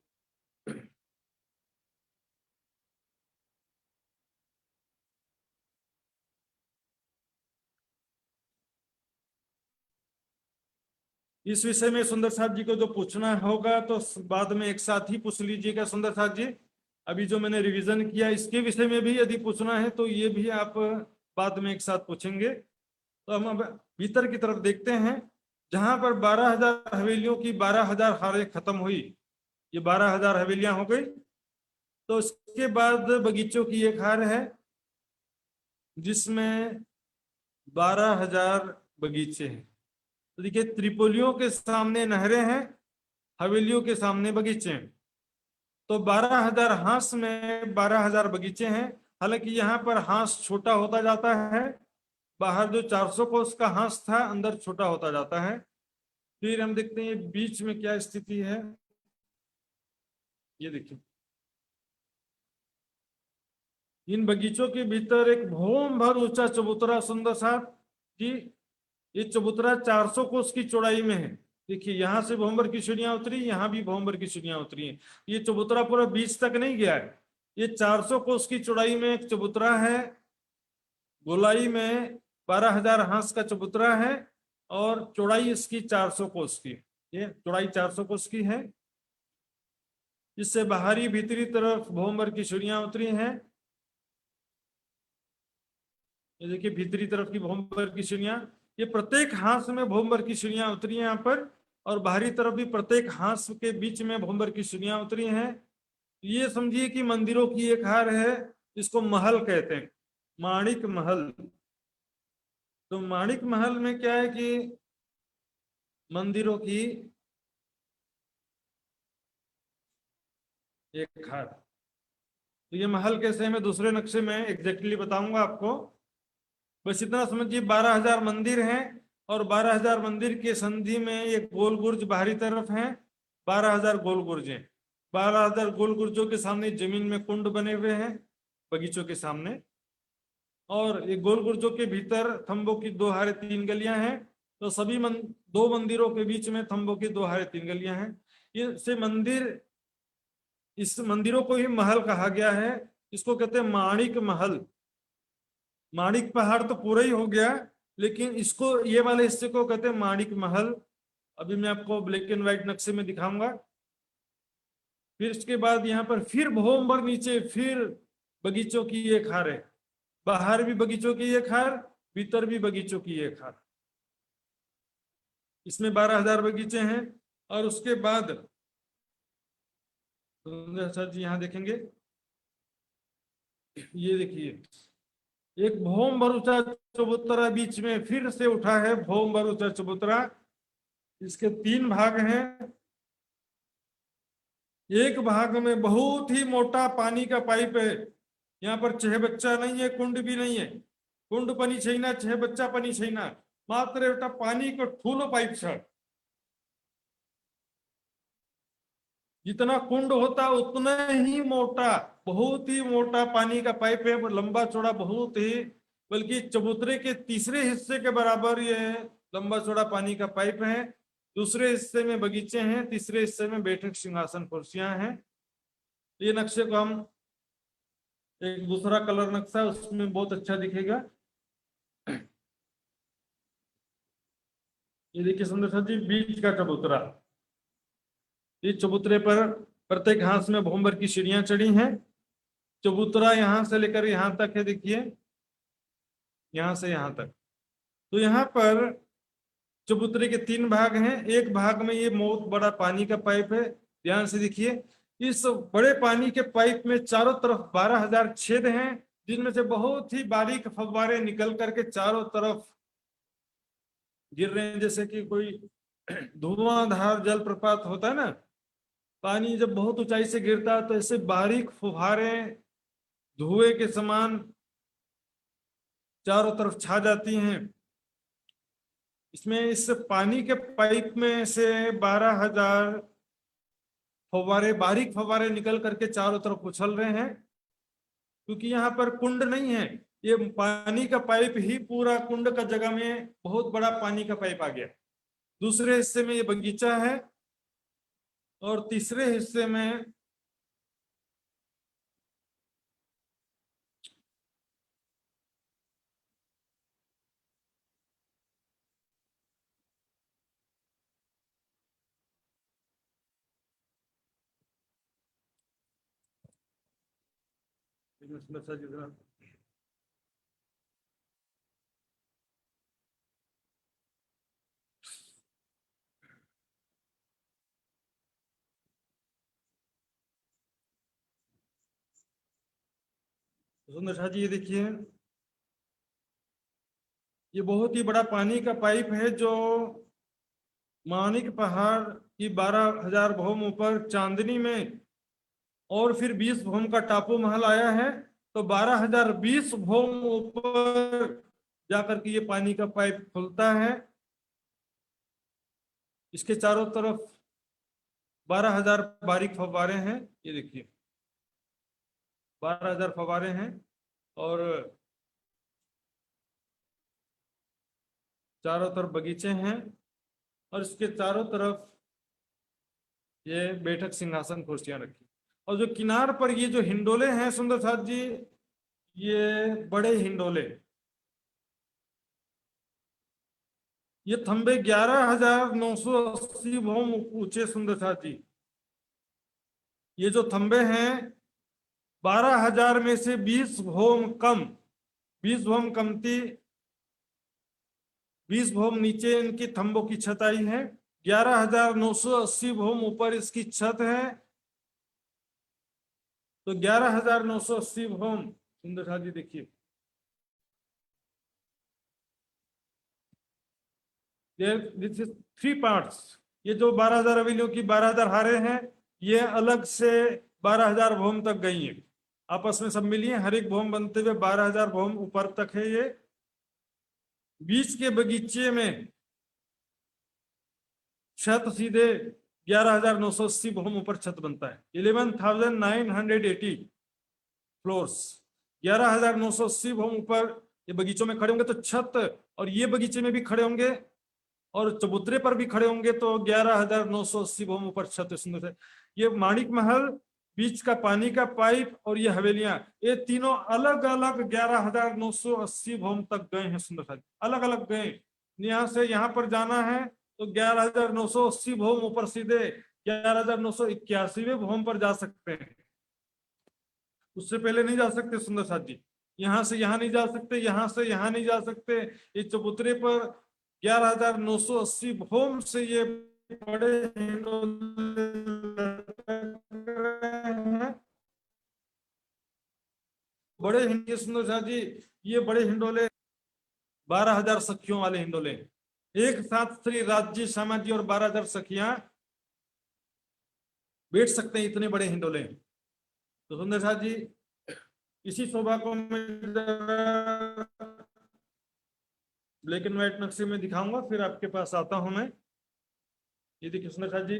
इस विषय में सुंदर साथ जी को जो पूछना होगा तो बाद में एक साथ ही पूछ लीजिएगा सुंदर साथ जी। अभी जो मैंने रिवीजन किया इसके विषय में भी यदि पूछना है तो ये भी आप बाद में एक साथ पूछेंगे। तो हम अब भीतर की तरफ देखते हैं, जहां पर 12,000 हवेलियों की 12,000 हारें खत्म हुई, ये 12,000 हवेलियां हो गई। तो इसके बाद बगीचों की एक हार है जिसमें 12,000 बगीचे हैं। तो देखिए त्रिपोलियों के सामने नहरें हैं, हवेलियों के सामने बगीचे हैं। तो 12,000 हांस में 12,000 बगीचे हैं। हालांकि यहाँ पर हांस छोटा होता जाता है, बाहर जो 400 कोस का हांस था अंदर छोटा होता जाता है। फिर हम देखते हैं बीच में क्या स्थिति है। ये देखिए इन बगीचों के भीतर एक भौम भर ऊंचा चबूतरा सुंदर साथ जी, ये चबूतरा 400 कोस की चौड़ाई में है। देखिए यहाँ से भौमभर की सीढ़ियां उतरी, यहाँ भी भौमभर की सीढ़ियां उतरी हैं। ये चबूतरा पूरा बीच तक नहीं गया है, ये 400 कोस की चौड़ाई में एक चबूतरा है, गोलाई में 12,000 हांस का चबूतरा है, और चौड़ाई इसकी 400 कोस की। ये चौड़ाई 400 कोस की है। इससे बाहरी भीतरी तरफ भोमर की सीढ़ियां उतरी हैं। ये देखिए भीतरी तरफ की भोमर की सीढ़ियां, ये प्रत्येक हांस में भोमर की सीढ़ियां उतरी हैं यहाँ पर, और बाहरी तरफ भी प्रत्येक हांस के बीच में भोमर की सीढ़ियां उतरी हैं। ये समझिए कि मंदिरों की एक हार है, इसको महल कहते हैं, माणिक महल। तो माणिक महल में क्या है कि मंदिरों की एक हार। तो ये महल कैसे है मैं दूसरे नक्शे में एग्जैक्टली बताऊंगा आपको। बस इतना समझिए 12,000 मंदिर हैं, और 12,000 मंदिर के संधि में एक गोल गुर्ज बाहरी तरफ है। 12,000 गोल गुर्ज हैं। 12,000 गोल गुर्जों के सामने जमीन में कुंड बने हुए हैं बगीचों के सामने, और ये गोल गुर्जों के भीतर थंबों की 2 हारे 3 गलियां हैं। तो सभी दो मंदिरों के बीच में थंबों की 2 हारे 3 गलियां हैं। ये से मंदिर, इस मंदिरों को ही महल कहा गया है। इसको कहते हैं माणिक महल। माणिक पहाड़ तो पूरा ही हो गया, लेकिन इसको, ये वाले हिस्से को कहते हैं माणिक महल। अभी मैं आपको ब्लैक एंड व्हाइट नक्शे में दिखाऊंगा। फिर इसके बाद यहाँ पर फिर भोमर नीचे फिर बगीचों की एक हार है। बाहर भी बगीचों की एक हार, भीतर भी बगीचों की एक हार। इसमें 12,000 बगीचे हैं। और उसके बाद सर जी यहाँ देखेंगे, ये देखिए एक भोम भरूचा चबूतरा बीच में फिर से उठा है। भोम भरूचा चबूतरा, इसके 3 भाग हैं। एक भाग में बहुत ही मोटा पानी का पाइप है। यहाँ पर छह बच्चा नहीं है, कुंड भी नहीं है। कुंड पनी छैना, छह बच्चा पनी छैना, मात्र एटा पानी को ठूलो पाइप छ। जितना कुंड होता उतना ही मोटा, बहुत ही मोटा पानी का पाइप है, लंबा चौड़ा बहुत ही, बल्कि चबूतरे के तीसरे हिस्से के बराबर ये लंबा चौड़ा पानी का पाइप है। दूसरे हिस्से में बगीचे हैं, तीसरे हिस्से में बैठक सिंहासन कुर्सियां हैं। ये नक्शे को हम, एक दूसरा कलर नक्शा उसमें बहुत अच्छा दिखेगा। ये देखिए सुंदर सा जी बीच का चबूतरा। इस चबूतरे पर प्रत्येक घास में भोमर की सीढ़ियां चढ़ी हैं। चबूतरा यहां से लेकर यहां तक है, देखिए यहां से यहां तक। तो यहाँ पर चबूतरे के 3 भाग हैं। एक भाग में ये बहुत बड़ा पानी का पाइप है, ध्यान से देखिए। इस बड़े पानी के पाइप में चारों तरफ 12,000 छेद हैं, जिनमें से बहुत ही बारीक फव्वारे निकल करके चारों तरफ गिर रहे हैं, जैसे कि कोई धुआंधार जलप्रपात होता है ना, पानी जब बहुत ऊंचाई से गिरता है तो ऐसे बारीक फुहारे धुएं के समान चारों तरफ छा जाती हैं। इसमें इस पानी के पाइप में से 12,000 फव्वारे, बारीक फव्वारे निकल करके चारों तरफ उछल रहे हैं। क्योंकि यहाँ पर कुंड नहीं है, ये पानी का पाइप ही पूरा कुंड का जगह में बहुत बड़ा पानी का पाइप आ गया। दूसरे हिस्से में ये बगीचा है, और तीसरे हिस्से में सुंदर शाह जी ये देखिए, ये बहुत ही बड़ा पानी का पाइप है जो मानिक पहाड़ की 12,000 भौम ऊपर चांदनी में, और फिर 20 भौम का टापू महल आया है। तो 12,020 भौम ऊपर जाकर के ये पानी का पाइप खुलता है। इसके चारों तरफ 12,000 बारीक फव्वारे हैं, ये देखिए 12,000 फव्वारे हैं, और चारों तरफ बगीचे हैं, और इसके चारों तरफ ये बैठक सिंहासन कुर्सियां रखी। और जो किनार पर ये जो हिंडोले हैं सुंदर साथ जी, ये बड़े हिंडोले, ये थंबे 11,980 भौम ऊंचे सुंदर साथ जी। ये जो थंबे हैं 12,000 में से 20 भौम कम, 20 भौम कमती, 20 भौम नीचे इनकी थंबों की छत आई है। 11,980 भौम ऊपर इसकी छत है। तो 11,980 भौम सुंदर साथ जी देखिए, दिस इज 3 पार्ट्स। ये जो 12,000 हवेलियों की 12,000 हारे हैं, ये अलग से 12,000 भौम तक गई हैं, आपस में सब मिली हैं। हर एक भौम बनते हुए 12,000 भौम ऊपर तक है। ये बीच के बगीचे में छत सीधे 11,980 भौम ऊपर छत बनता है। 11,980 फ्लोर्स, 11,980 भौम ऊपर ये बगीचों में खड़े होंगे तो छत, और ये बगीचे में भी खड़े होंगे और चबूतरे पर भी खड़े होंगे तो 11,980 भौम ऊपर छत है। सुंदर से ये माणिक महल, बीच का पानी का पाइप और ये हवेलियां, ये तीनों अलग अलग 11,980 भौम तक गए हैं। सुंदर से अलग अलग गए। यहाँ से यहाँ पर जाना है तो 11,980 भौम ऊपर सीधे 11,981वें भौम पर जा सकते हैं, उससे पहले नहीं जा सकते। सुंदर साथ जी यहाँ से यहाँ नहीं जा सकते, यहाँ से यहाँ नहीं जा सकते। ये चबूतरे पर 11,980 भौम से ये बड़े हिंडोले हैं। बड़े हिंडोले सुंदर साथ जी, ये बड़े हिंडोले 12,000 सखियों वाले हिंडोले, एक साथ श्री राज्य समाजी और 12,000 सखियां बैठ सकते हैं, इतने बड़े हिंडोले। तो सुंदर साथ जी इसी शोभा को मैं ब्लैक एंड व्हाइट नक्शे में दिखाऊंगा, फिर आपके पास आता हूं मैं। ये देखिए सुंदर साथ जी,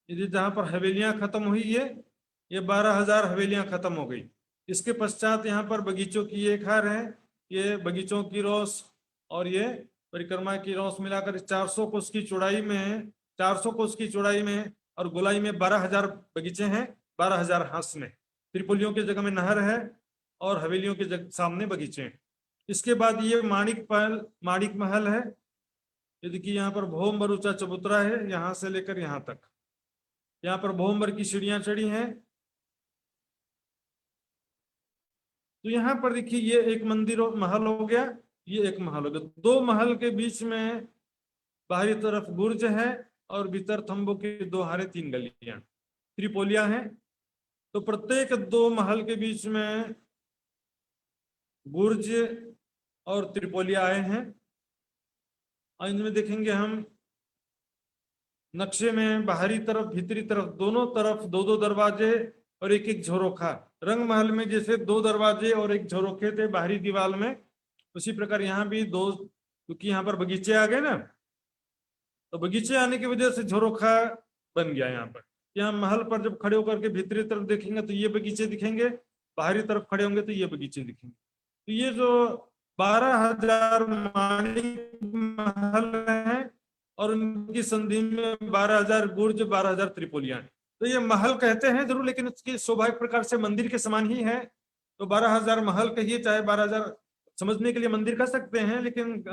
ये जहां पर हवेलियां खत्म हुई है, ये 12,000 हवेलियां खत्म हो गई। इसके पश्चात यहाँ पर बगीचों की एक हार है, ये बगीचों की रोस और ये परिक्रमा की रोस मिलाकर 400 कोस की चौड़ाई में, 400 कोस की चौड़ाई में और गोलाई में 12,000 बगीचे हैं। 12,000 हांस में त्रिपोलियों की जगह में नहर है और हवेलियों के सामने बगीचे हैं। इसके बाद ये माणिक महल है। ये देखिए यहाँ पर भौमबर ऊंचा चबूतरा है, यहाँ से लेकर यहाँ तक। यहाँ पर भौमबर की सीढ़ियां चढ़ी हैं। तो यहाँ पर देखिए ये एक मंदिर और महल हो गया, ये एक महल हो गया। 2 महल के बीच में बाहरी तरफ बुर्ज है और भीतर थंबों के 2 हारे 3 गलियां त्रिपोलिया हैं। तो प्रत्येक 2 महल के बीच में बुर्ज और त्रिपोलिया आए हैं। और इनमें देखेंगे हम नक्शे में बाहरी तरफ भीतरी तरफ दोनों तरफ 2-2 दरवाजे और एक एक झरोखा। रंग महल में जैसे 2 दरवाजे और एक झरोखे थे बाहरी दीवार में, उसी प्रकार यहाँ भी 2, क्योंकि यहाँ पर बगीचे आ गए ना, तो बगीचे आने की वजह से झरोखा बन गया। यहाँ पर यहाँ महल पर जब खड़े होकर के भीतरी तरफ देखेंगे तो ये बगीचे दिखेंगे, बाहरी तरफ खड़े होंगे तो ये बगीचे दिखेंगे। तो ये जो 12,000 माणिक महल हैं और उनकी संधि में 12,000 बुर्ज, 12,000 त्रिपोलियां। तो ये महल कहते हैं जरूर, लेकिन इसकी शोभा एक प्रकार से मंदिर के समान ही है। तो 12,000 महल कहिए चाहे 12,000 समझने के लिए मंदिर कह सकते हैं, लेकिन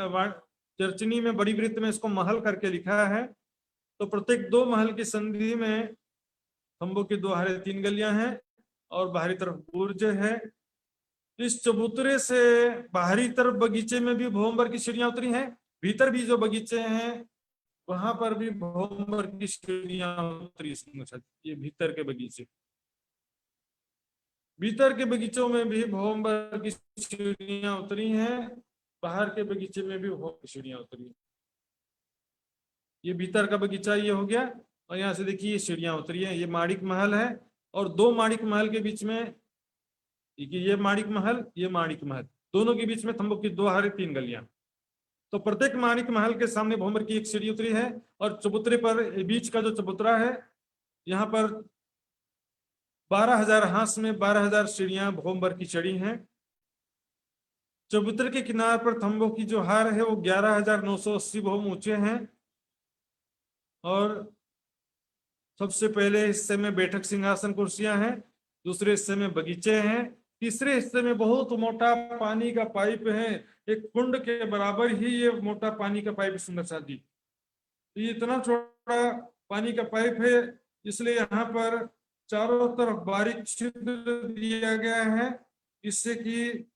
चर्चनी में बड़ी वृत्त में इसको महल करके लिखा है। तो प्रत्येक 2 महल की संधि में खंभों की 2 हारे 3 गलियां हैं और बाहरी तरफ बुर्ज है। इस चबूतरे से बाहरी तरफ बगीचे में भी भौमबर की सीढ़ियां उतरी हैं, भीतर भी जो बगीचे हैं वहां पर भी भौमबर की सीढ़ियां उतरी। ये भीतर के बगीचे, भीतर के बगीचों में भी भौमबर की सीढ़ियां उतरी हैं, बाहर के बगीचे में भी भौमबर की सीढ़ियां उतरी हैं। ये भीतर का बगीचा ये हो गया और यहाँ से देखिए सीढ़ियां उतरी है। ये माणिक महल है और 2 माणिक महल के बीच में, ये माणिक महल, ये माणिक महल, दोनों के बीच में थंबों की 2 हारे 3 गलियां। तो प्रत्येक माणिक महल के सामने भौमबर की एक सीढ़ी उतरी है और चबूतरे पर बीच का जो चबूतरा है यहाँ पर 12,000 हांस में 12,000 सीढ़ियां भौमबर की चढ़ी हैं। चबूतरे के किनारे पर थंबों की जो हार है वो 11,980 भौम ऊंचे हैं और सबसे पहले हिस्से में बैठक सिंहासन कुर्सियां हैं, दूसरे हिस्से में बगीचे हैं, तीसरे हिस्से में बहुत मोटा पानी का पाइप है, एक कुंड के बराबर ही ये मोटा पानी का पाइप सुंदर साथ जी। तो ये इतना चौड़ा पानी का पाइप है, इसलिए यहाँ पर चारों तरफ बारीक छिद्र दिया गया है, इससे कि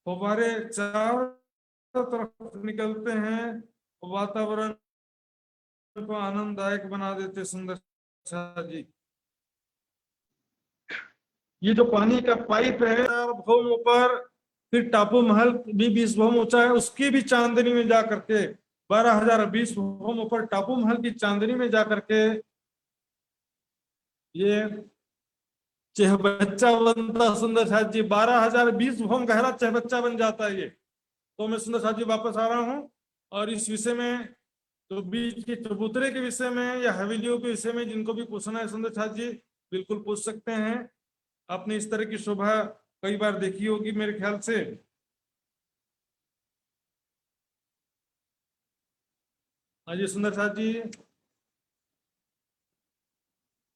फव्वारे चारों तरफ निकलते हैं, वातावरण को आनंददायक बना देते। सुंदर साथ जी, ये जो पानी का पाइप है भूम ऊपर, फिर टापू महल भी 20 भूम ऊंचा है, उसकी भी चांदनी में जा करके 12,020 भूम ऊपर टापू महल की चांदनी में जा करके ये चहबच्चा बनता। सुंदर साथ जी 12,020 भूम गहरा चहबच्चा बन जाता है ये। तो मैं सुंदर साथ जी वापस आ रहा हूँ, और इस विषय में तो बीच के चबूतरे के विषय में या हवेलियों के विषय में जिनको भी पूछना है सुंदर साथ जी बिल्कुल पूछ सकते हैं। आपने इस तरह की शोभा कई बार देखी होगी मेरे ख्याल से। हाँ जी सुंदर साथ जी,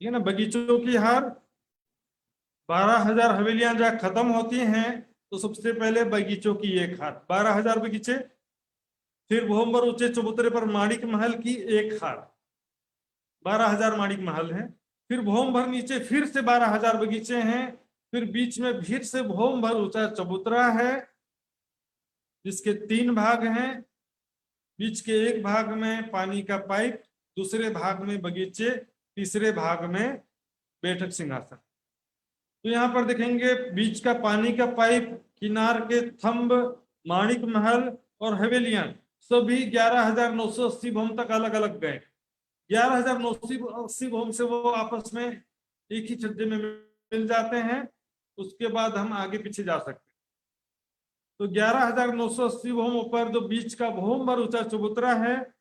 ये ना बगीचों की हार 12,000 हवेलियां जहाँ खत्म होती हैं तो सबसे पहले बगीचों की एक हार 12,000 बगीचे, फिर भोमबर ऊंचे चबूतरे पर माणिक महल की एक हार 12,000 माणिक महल है, फिर भोम भर नीचे फिर से 12,000 बगीचे हैं, फिर बीच में फिर से भोम भर ऊंचा चबूतरा है जिसके 3 भाग हैं। बीच के एक भाग में पानी का पाइप, दूसरे भाग में बगीचे, तीसरे भाग में बैठक सिंहासन। तो यहाँ पर देखेंगे बीच का पानी का पाइप, किनार के थंब, माणिक महल और हवेलियां सभी 11,980 भूम तक अलग अलग गए। 11,980 भूम से वो आपस में एक ही छज्जे में मिल जाते हैं, उसके बाद हम आगे पीछे जा सकते हैं। तो 11,980 भूम ऊपर जो बीच का भूम भर ऊंचा चबूतरा है,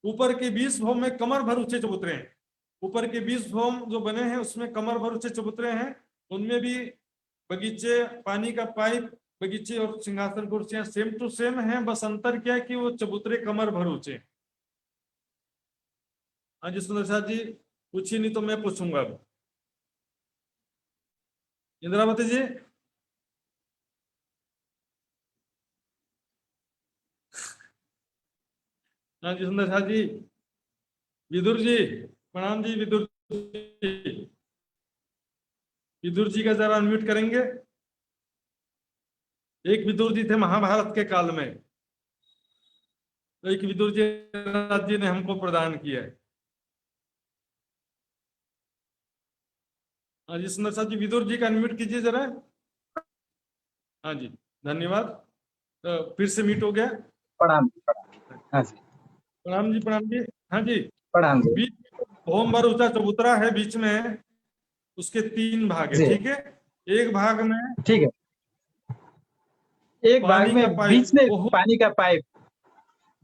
ऊपर के 20 भूम में कमर भर ऊंचे चबूतरे हैं। ऊपर के 20 भूम जो बने हैं उसमें कमर भर ऊंचे चबूतरे हैं, उनमें भी बगीचे, पानी का पाइप, बगीचे और सिंहासन कुर्सियां सेम टू सेम हैं, बस अंतर क्या है कि वो चबूतरे कमर भर ऊंचे। हाँ जी सुंदर साथ जी, पूछिए नहीं तो मैं पूछूंगा अब। इंद्रावती जी, हाँ जी सुंदर साथ जी, विदुर जी प्रणाम जी, विदुर जी का जरा अनम्यूट करेंगे। एक विदुर जी थे महाभारत के काल में, एक विदुर जी राज जी ने हमको प्रदान किया है। हाँ जी सुंदर साथ जी, विदुर जी का अनम्यूट कीजिए जरा। हाँ जी धन्यवाद, तो फिर से मीट हो गया। प्रणाम। हाँ जी, प्रणाम जी, प्रणाम जी। हाँ जी, प्रणाम जी। बीच भूम भर ऊंचा चबूतरा है, बीच में उसके 3 भाग है, जी ठीक है। एक भाग में ठीक है, एक भाग पानी का में पाइप, बीच में पानी का पाइप,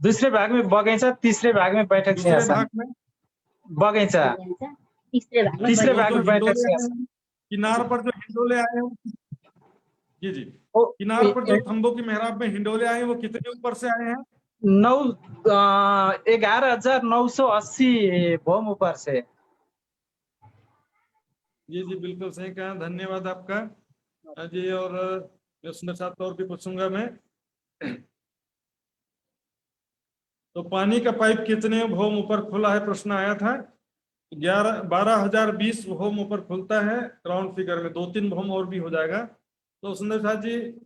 दूसरे भाग में बगैंचा, तीसरे भाग में बैठक दूसरे सिंहासन। भाग में बगैंचा, तीसरे वो भाग जो में बैठक हिंडोले आए सिंहासन। हैं, किनार पर जो हिंडोले आए हैं, जी जी, ओ, किनार पर जो थंबों की मेहराब में हिंडोले आए हैं वो कितने ऊपर से आए हैं? 11,980 भूम ऊपर से। जी जी बिल्कुल सही कहा, धन्यवाद आपका। हाँ जी, और मैं सुंदर साथ और भी पूछूंगा मैं। तो पानी का पाइप कितने भूम ऊपर खुला है, प्रश्न आया था। 12,020 भूम ऊपर खुलता है राउंड फिगर में, 2-3 भूम और भी हो जाएगा। तो सुंदर साथ जी,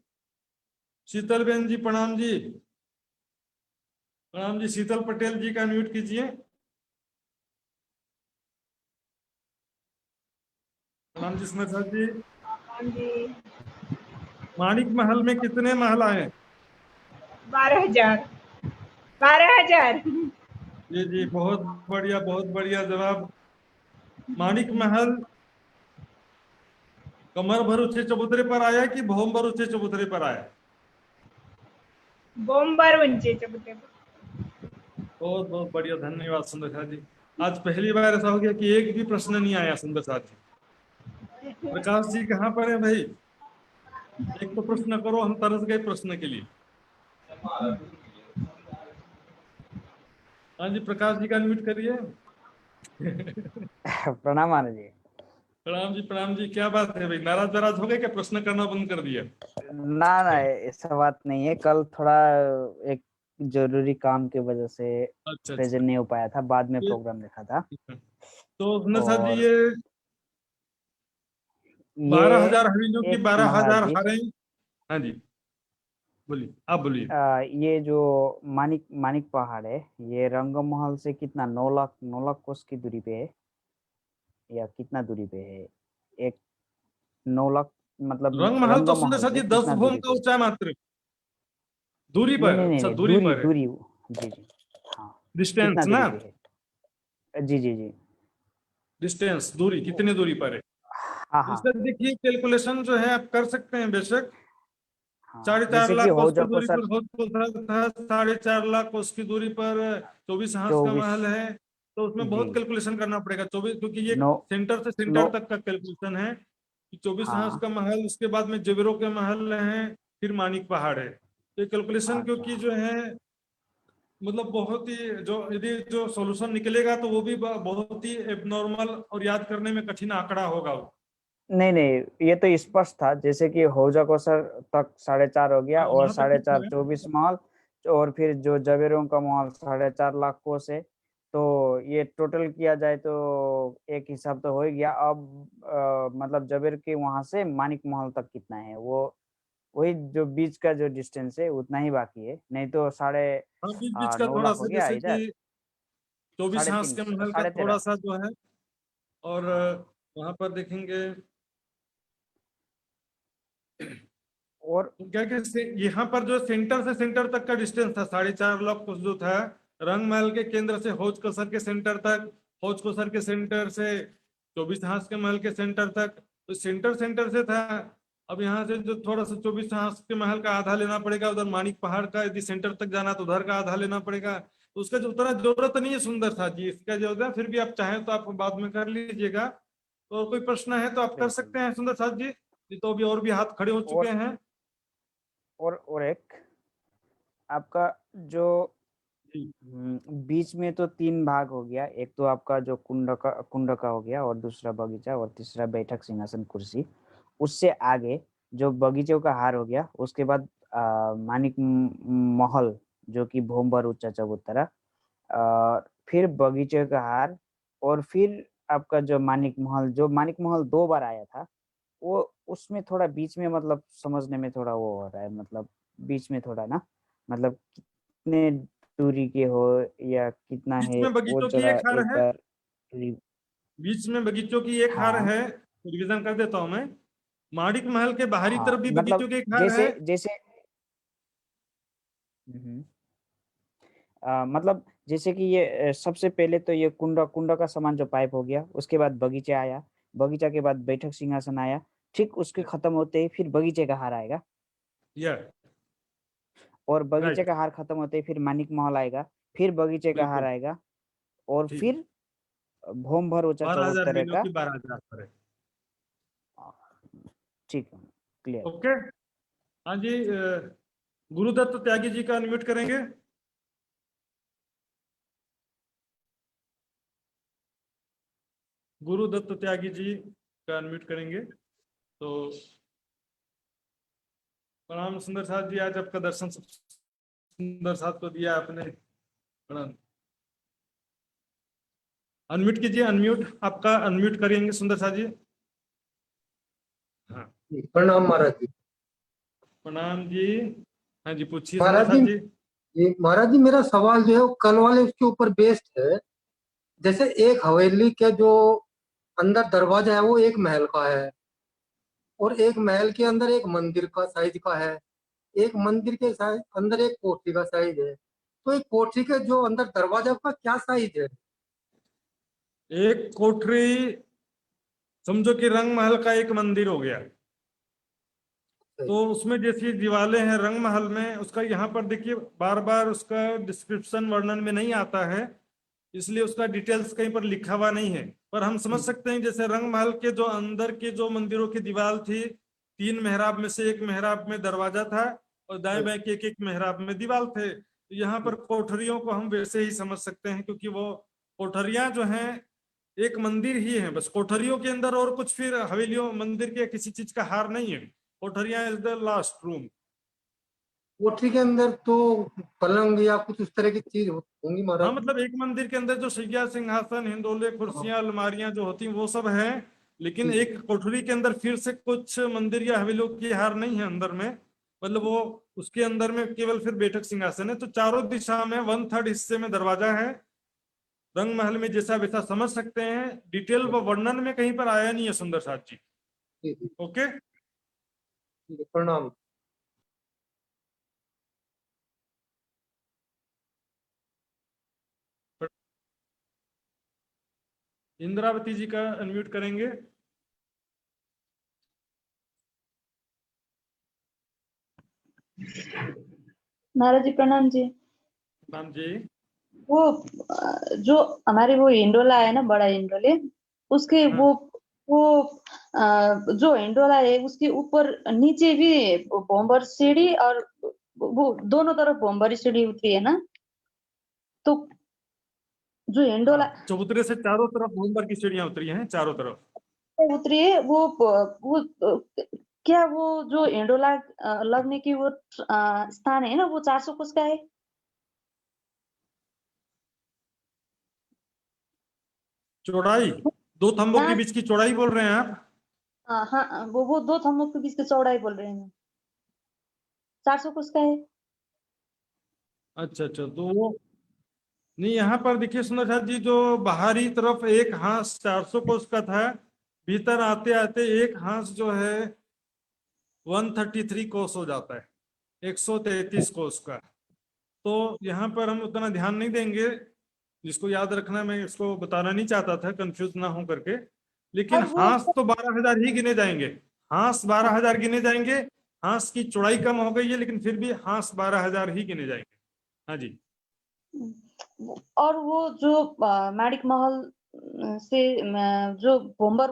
शीतल बेन जी प्रणाम जी, प्रणाम जी। शीतल पटेल जी का म्यूट कीजिए। प्रणाम जी सुंदर साथ जी। माणिक महल में कितने महल आए? 12,000। 12,000। जी जी बहुत बढ़िया, बहुत बढ़िया जवाब। माणिक महल कमर भर ऊंचे चबूतरे पर आया कि भौम भर ऊंचे चबूतरे पर आया? बोम्बर ऊंचे चबूतरे पर। बहुत बहुत बढ़िया, धन्यवाद सुंदर साथ जी। आज पहली बार ऐसा हो गया कि एक भी प्रश्न नहीं आया सुंदर साथ जी। प्रकाश जी कहाँ पर है भाई, एक तो प्रश्न करो, हम तरस गए प्रश्न के लिए। हाँ जी, प्रकाश जी का अनम्यूट करिए। प्रणाम आनंद जी। प्रणाम जी, क्या बात है भाई, नाराज नाराज हो गए क्या? प्रश्न करना बंद कर दिया? ना ना, ऐसा बात नहीं है। कल थोड़ा एक जरूरी काम की वजह से अच्छा प्रेजेंट अच्छा। नहीं हो पाया था, बाद में ये- प्रोग्राम देखा था। तो सुंदर साहब जी, और ये ये 12,000 हवेलियों की एक 12,000 महाराज जी, हारें। हाँ जी, बोलिए, आप बोलिए। ये जो मानिक मानिक पहाड़ है, ये रंगमहल से कितना 9 लाख कोस की दूरी पे है, या कितना दूरी पे है? एक 9 लाख, मतलब रंग महल तो सुंदर रंगमहल साहब से जी 10 कितना भूम दूरी का पे है? ऊंचा है मात्र। दूरी नहीं पर, नहीं नहीं अच्छा नहीं, दूरी दूरी पर है। दूरी, जी जी, हाँ, कितना डिस्टेंस ना, दूरी पे है? जी जी जी, डिस्टेंस दूरी, कितनी दूरी पर है? हाँ हाँ इसका देखिए कैलकुलेशन जो है आप कर सकते हैं बेशक। हाँ। 4.5 लाख जैसे कि कोस की हौजा को दूरी पर सर हौज था, 4.5 लाख कोस की दूरी पर 24 हांस का 24, महल है। तो उसमें जी, बहुत कैलकुलेशन करना पड़ेगा, 24, क्योंकि ये नो सेंटर से नो, सेंटर तक का कैलकुलेशन है कि 24 हांस हाँ, का महल, उसके बाद में जेवरों के महल हैं, फिर मानिक पहाड़ है। तो ये कैलकुलेशन अच्छा, क्योंकि जो है मतलब बहुत ही, जो यदि जो सॉल्यूशन निकलेगा तो वो भी बहुत ही एबनॉर्मल और याद करने में कठिन आंकड़ा होगा वो। नहीं नहीं, ये तो स्पष्ट था। जैसे कि हौजा को सर तक 4.5 हो गया, हाँ, और वहां तक ठीक 4.5 है। 24 महल, और फिर जो जवेरों का महल 4.5 लाख कोस है। तो ये टोटल किया जाए तो एक हिसाब तो हो ही गया। अब मतलब जवेर के वहां से मानिक महल तक कितना है, वो वही जो बीच का जो डिस्टेंस है उतना ही बाकी है, नहीं तो साढ़े हाँ, बीच बीच का नौ थोड़ा लाख हो सा, गया जैसे इधर। कि 24 हांस के महल का साढ़े थोड़ा 13, सा जो है। और हाँ। वहां पर देखेंगे और क्या क्या यहाँ पर जो सेंटर से सेंटर तक का डिस्टेंस था 4.5 लाख कोस जो था, रंग महल के केंद्र से हौज कसर के सेंटर तक, हौज कसर के सेंटर से 24 हांस के महल के सेंटर तक, तो सेंटर सेंटर से था। अब यहाँ से जो थोड़ा सा 24 हांस के महल का आधा लेना पड़ेगा, उधर मानिक पहाड़ का यदि सेंटर तक जाना तो उधर का आधा लेना पड़ेगा। तो उसका जो उतना जरूरत नहीं है सुंदर था जी, इसका जो है फिर भी आप चाहें तो आप बाद में कर लीजिएगा। तो और कोई प्रश्न है तो आप कर बिल्कुल। सकते हैं सुंदर साथ जी। ये तो अभी और भी हाथ खड़े हो चुके और हैं। और एक आपका जो जी। बीच में तो 3 भाग हो गया। एक तो आपका जो कुंड का हो गया, और दूसरा बगीचा, और तीसरा बैठक सिंहासन कुर्सी। उससे आगे जो बगीचों का हार हो गया, उसके बाद मानिक महल, जो कि भोमबर उच्चा चबूतरा, फिर बगीचे का हार, और फिर आपका जो मानिक महल 2 बार आया था, वो उसमें थोड़ा बीच में, मतलब समझने में थोड़ा वो हो रहा है, मतलब बीच में थोड़ा ना, मतलब कितने दूरी के हो या कितना बीच है, में वो बगीचों की जरा एक हार एक है, बार रि- बीच में बगीचों की एक हार हाँ है, रिवीजन कर देता हूं मैं। माणिक महल के बाहरी हाँ, तरफ भी बगीचों मतलब की एक हार है। जैसे जैसे हम्म, मतलब जैसे कि ये सबसे पहले तो ये कुंड का सामान जो पाइप हो गया, उसके बाद बगीचा आया, बगीचा के बाद बैठक सिंहासन आया, ठीक उसके खत्म होते ही फिर बगीचे का हार आएगा, या और बगीचे राइट, का हार खत्म होते ही फिर मानिक महल आएगा, फिर बगीचे का हार बिल्कुल आएगा, और ठीक। फिर भोम भर ऊंचा 12,000 चबूतरे हवेलियों का। की 12,000 पर है। ठीक है, क्लियर। ओके। हाँ जी, गुरुदत्त त्यागी जी का अनम्यूट करेंगे। गुरुदत्त त्यागी जी का अनम्यूट करेंगे तो। प्रणाम सुंदर साथ जी, आज आपका दर्शन सुंदर साथ को दिया आपने, प्रणाम। अनम्यूट कीजिए, अनम्यूट, आपका अनम्यूट करेंगे सुंदर साथ जी। हाँ, प्रणाम महाराज जी। प्रणाम जी। हाँ जी, पूछिए सुंदर महाराज जी, साथ जी। महाराज जी, मेरा सवाल जो है वो कल वाले उसके ऊपर बेस्ड है। जैसे एक हवेली के जो अंदर दरवाजा है वो एक महल का है, और एक महल के अंदर एक मंदिर का साइज का है, एक मंदिर के साइज अंदर एक कोठी का साइज है। तो एक कोठी के जो अंदर दरवाजा का क्या साइज है? एक कोठरी समझो कि रंग महल का एक मंदिर हो गया। तो उसमें जैसी दीवारें हैं रंग महल में, उसका यहाँ पर देखिए बार बार उसका डिस्क्रिप्शन वर्णन में नहीं आता है, इसलिए उसका डिटेल्स कहीं पर लिखा हुआ नहीं है। पर हम समझ सकते हैं जैसे रंग महल के जो अंदर के जो मंदिरों की दीवार थी, 3 मेहराब में से एक मेहराब में दरवाजा था, और दाएं बाएं के एक एक मेहराब में दीवार थे। तो यहाँ पर कोठरियों को हम वैसे ही समझ सकते हैं, क्योंकि वो कोठरियां जो हैं एक मंदिर ही है बस, कोठरियों के अंदर और कुछ फिर हवेलियों मंदिर के किसी चीज का हार नहीं है। कोठरियां इज द लास्ट रूम। कोठरी के अंदर तो पलंग या कुछ उस तरह की चीज होंगी हाँ महाराज। मतलब एक मंदिर के अंदर जो शैया सिंहासन हिंडोले कुर्सियां अलमारियां जो होती हैं वो सब है, लेकिन ठीक है। एक कोठरी के अंदर फिर से कुछ मंदिर या हवेलियों की हार नहीं है अंदर में, मतलब वो उसके अंदर में केवल फिर बैठक सिंहासन है। तो चारों दिशा में 1/3 हिस्से में दरवाजा है। रंग महल में जैसा वैसा समझ सकते हैं, डिटेल व वर्णन में कहीं पर आया नहीं है सुंदर साथ जी। ठीक है, ओके, ठीक है, प्रणाम। इंद्रावती जी का अनम्यूट करेंगे। महाराज जी प्रणाम जी। राम जी। वो जो हमारे वो इंडोला है ना, बड़ा इंडोले, उसके हाँ। वो जो इंडोला है उसके ऊपर नीचे भी भोंबर सीढ़ी और वो दोनों तरफ भोंबरी सीढ़ी उतरी है ना, तो जो इंडोला हाँ, चबूतरे से चारों तरफ भूमभर की सीढ़ियां उतरी हैं चारों तरफ। उतरी है, वो क्या वो जो इंडोला लगने की वो स्थान है ना, वो 400 कोस का है। चौड़ाई, दो थंबों के हाँ बीच की चौड़ाई बोल रहे हैं आप? हाँ, वो दो थम्बों के बीच की चौड़ाई बोल रहे हैं, 400 कोस का है। अच्छा अच्छा, तो वो नहीं, यहाँ पर देखिए सुंदर साथ जी, जो बाहरी तरफ एक हांस 400 कोस का था, भीतर आते आते एक हांस जो है 133 कोस हो जाता है, 133 कोस का। तो यहाँ पर हम उतना ध्यान नहीं देंगे, जिसको याद रखना मैं इसको बताना नहीं चाहता था कंफ्यूज ना हो करके, लेकिन और वो हांस तो 12,000 ही गिने जाएंगे। हांस 12,000 गिने जाएंगे। हांस की चौड़ाई कम हो गई है, लेकिन फिर भी हांस 12,000 ही गिने जाएंगे। हाँ जी। और वो जो माणिक महल से जो भोंबर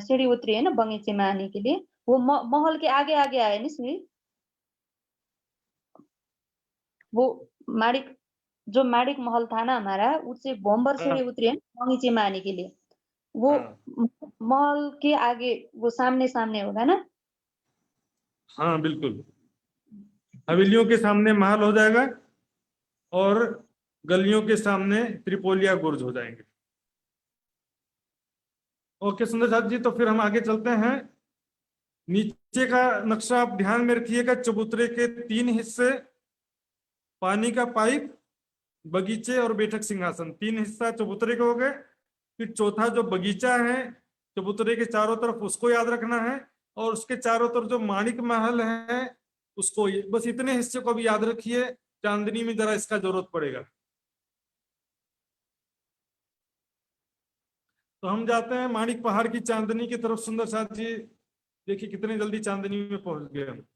सीढ़ी उतरी है ना बगीचे में आने के लिए, वो महल के आगे आगे आए ना सीढ़ी, वो माणिक जो माणिक महल था ना हमारा, उससे भोंबर सीढ़ी हाँ उतरी है ना बगीचे में आने के लिए, वो हाँ महल के आगे वो सामने सामने होगा ना। हाँ बिल्कुल, हवेलियों के सामने महल हो जाएगा और गलियों के सामने त्रिपोलिया गुर्ज हो जाएंगे। ओके सुंदर साथ जी, तो फिर हम आगे चलते हैं। नीचे का नक्शा आप ध्यान में रखिएगा, चबूतरे के 3 हिस्से, पानी का पाइप, बगीचे और बैठक सिंहासन, 3 हिस्सा चबूतरे के हो गए। फिर चौथा जो बगीचा है चबूतरे के चारों तरफ, उसको याद रखना है, और उसके चारों तरफ जो माणिक महल है उसको, बस इतने हिस्से को भी याद रखिए। चांदनी में जरा इसका जरूरत पड़ेगा। तो हम जाते हैं माणिक पहाड़ की चांदनी की तरफ। सुंदर साथ जी देखिए कितने जल्दी चांदनी में पहुंच गए हम।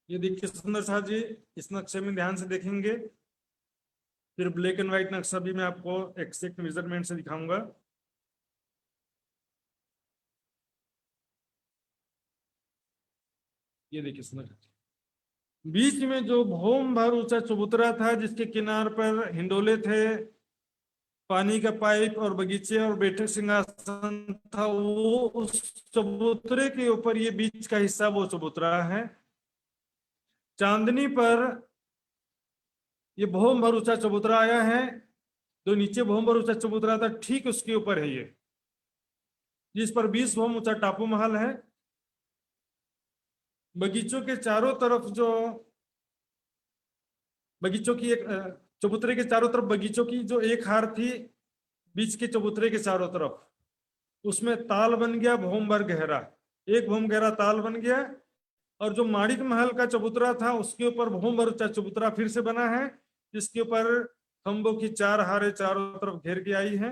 ये देखिए सुंदर साथ जी, इस नक्शे में ध्यान से देखेंगे, फिर ब्लैक एंड व्हाइट नक्शा भी मैं आपको एक्सैक्ट मेजरमेंट से दिखाऊंगा। ये देखिए सुंदर साथ जी, बीच में जो भौम भर ऊंचा चबूतरा था, जिसके किनार पर हिंडोले थे, पानी का पाइप और बगीचे और बैठक सिंहासन था, वो उस चबूतरे के ऊपर, ये बीच का हिस्सा वो चबूतरा है। चांदनी पर ये भौम भर ऊंचा चबूतरा आया है। जो नीचे भौम भर ऊंचा चबूतरा था, ठीक उसके ऊपर है ये, जिस पर 20 भौम ऊंचा टापू महल है। बगीचों के चारों तरफ जो बगीचों की एक चबूतरे के चारों तरफ बगीचों की जो एक हार थी, बीच के चबूतरे के चारों तरफ, उसमें ताल बन गया भौम भर गहरा, एक भौम गहरा ताल बन गया। और जो माणिक महल का चबूतरा था, उसके ऊपर भौम भर ऊंचा चबूतरा फिर से बना है, जिसके ऊपर खंभों की 4 हारें चारों तरफ घेर के आई है।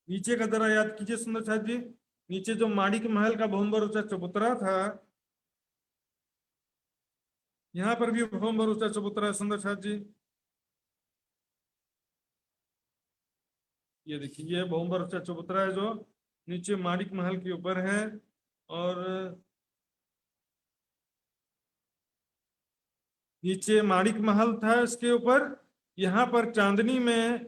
नीचे का जरा याद कीजिए सुंदर साथ जी, नीचे जो माणिक महल का भौम भर ऊंचा चबूतरा था, यहाँ पर भी भवन ऊंचा चबूतरा है सुंदर साथ जी। ये देखिए ये भवन ऊंचा चबूतरा है जो नीचे माणिक महल के ऊपर है। और नीचे माणिक महल था इसके ऊपर। यहाँ पर चांदनी में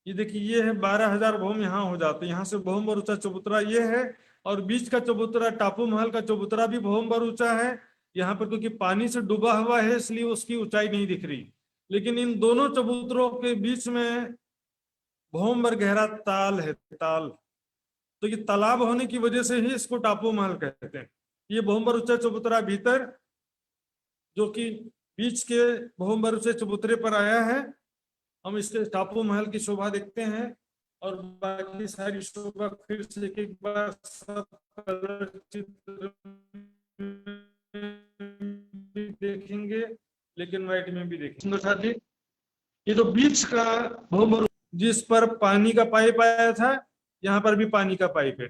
ये देखिए ये है 12,000 भौम यहाँ हो जाते हैं। यहाँ से भौम बर ऊंचा चबूतरा ये है। और बीच का चबूतरा टापू महल का चबूतरा भी भौम बर ऊंचा है। यहाँ पर क्योंकि पानी से डूबा हुआ है इसलिए उसकी ऊंचाई नहीं दिख रही, लेकिन इन दोनों चबूतरों के बीच में भौम बर गहरा ताल है, ताल। तो ये तालाब होने की वजह से ही इसको टापू महल कहते हैं। ये भौम बर ऊंचा चबूतरा भीतर जो कि बीच के भौम बर ऊंचे चबूतरे पर आया है। हम इसके टापू महल की शोभा देखते हैं और बाकी सारी शोभा फिर से एक बार सब कलर चित्र भी देखेंगे, लेकिन व्हाइट में भी देखेंगे साथ ही। ये जो बीच का भौम जिस पर पानी का पाइप आया था, यहाँ पर भी पानी का पाइप है।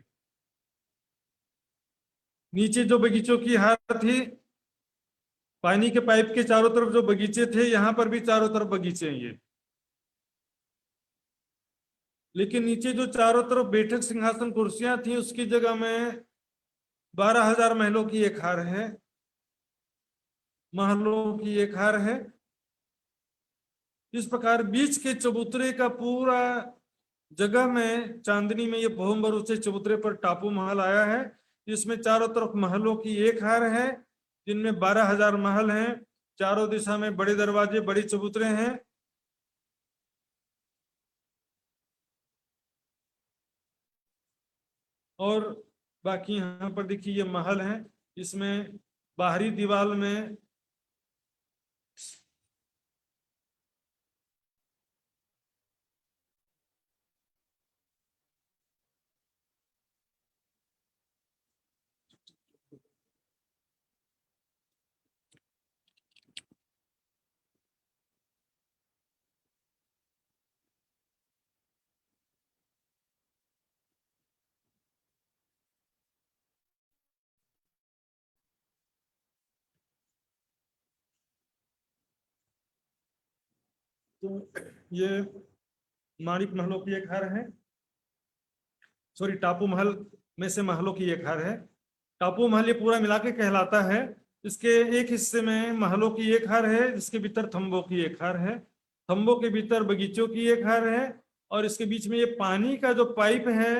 नीचे जो बगीचों की हार थी, पानी के पाइप के चारों तरफ जो बगीचे थे, यहाँ पर भी चारों तरफ बगीचे हैं ये। लेकिन नीचे जो चारों तरफ बैठक सिंहासन कुर्सियां थी उसकी जगह में 12,000 महलों की एक हार है, महलों की एक हार है। इस प्रकार बीच के चबूतरे का पूरा जगह में चांदनी में ये भौम बर ऊंचे चबूतरे पर टापू महल आया है। इसमें चारों तरफ महलों की एक हार है जिनमें 12,000 महल हैं। चारों दिशा में बड़े दरवाजे, बड़े चबूतरे हैं। और बाकी यहाँ पर देखिए ये महल है। इसमें बाहरी दीवार में तो ये माणिक महलों की एक हार है, सॉरी टापू महल में से महलों की एक हार है। टापू महल ये पूरा मिला के कहलाता है। इसके एक हिस्से में महलों की एक हार है जिसके भीतर थंबों की एक हार है, थंबों के भीतर बगीचों की एक हार है। और इसके बीच में ये पानी का जो पाइप है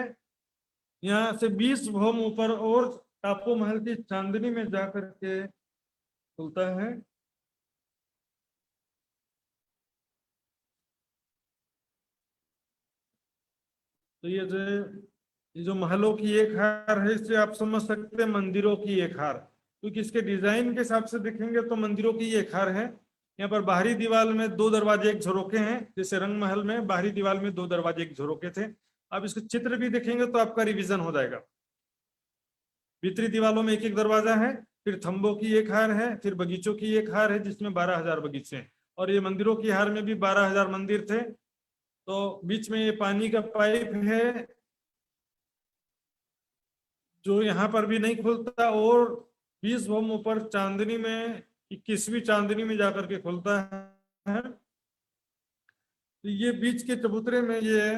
यहाँ से 20 भौम ऊपर और टापू महल की चांदनी में जाकर के खुलता है। तो ये जो महलों की एक हार है इससे आप समझ सकते हैं मंदिरों की एक हार, क्योंकि इसके डिजाइन के हिसाब से देखेंगे तो मंदिरों की एक हार है। यहाँ पर बाहरी दीवार में 2 दरवाजे एक झरोके हैं, जैसे रंग महल में बाहरी दीवार में 2 दरवाजे एक झरोके थे। आप इसके चित्र भी देखेंगे तो आपका रिवीजन हो जाएगा। भीतरी दीवारों में एक एक दरवाजा है, फिर थंबों की एक हार है, फिर बगीचों की एक हार है जिसमें 12,000 बगीचे हैं। और ये मंदिरों की हार में भी 12,000 मंदिर थे। तो बीच में ये पानी का पाइप है जो यहाँ पर भी नहीं खुलता और 20 भौम ऊपर चांदनी में 21वीं चांदनी में जाकर के खुलता है। तो ये बीच के चबूतरे में ये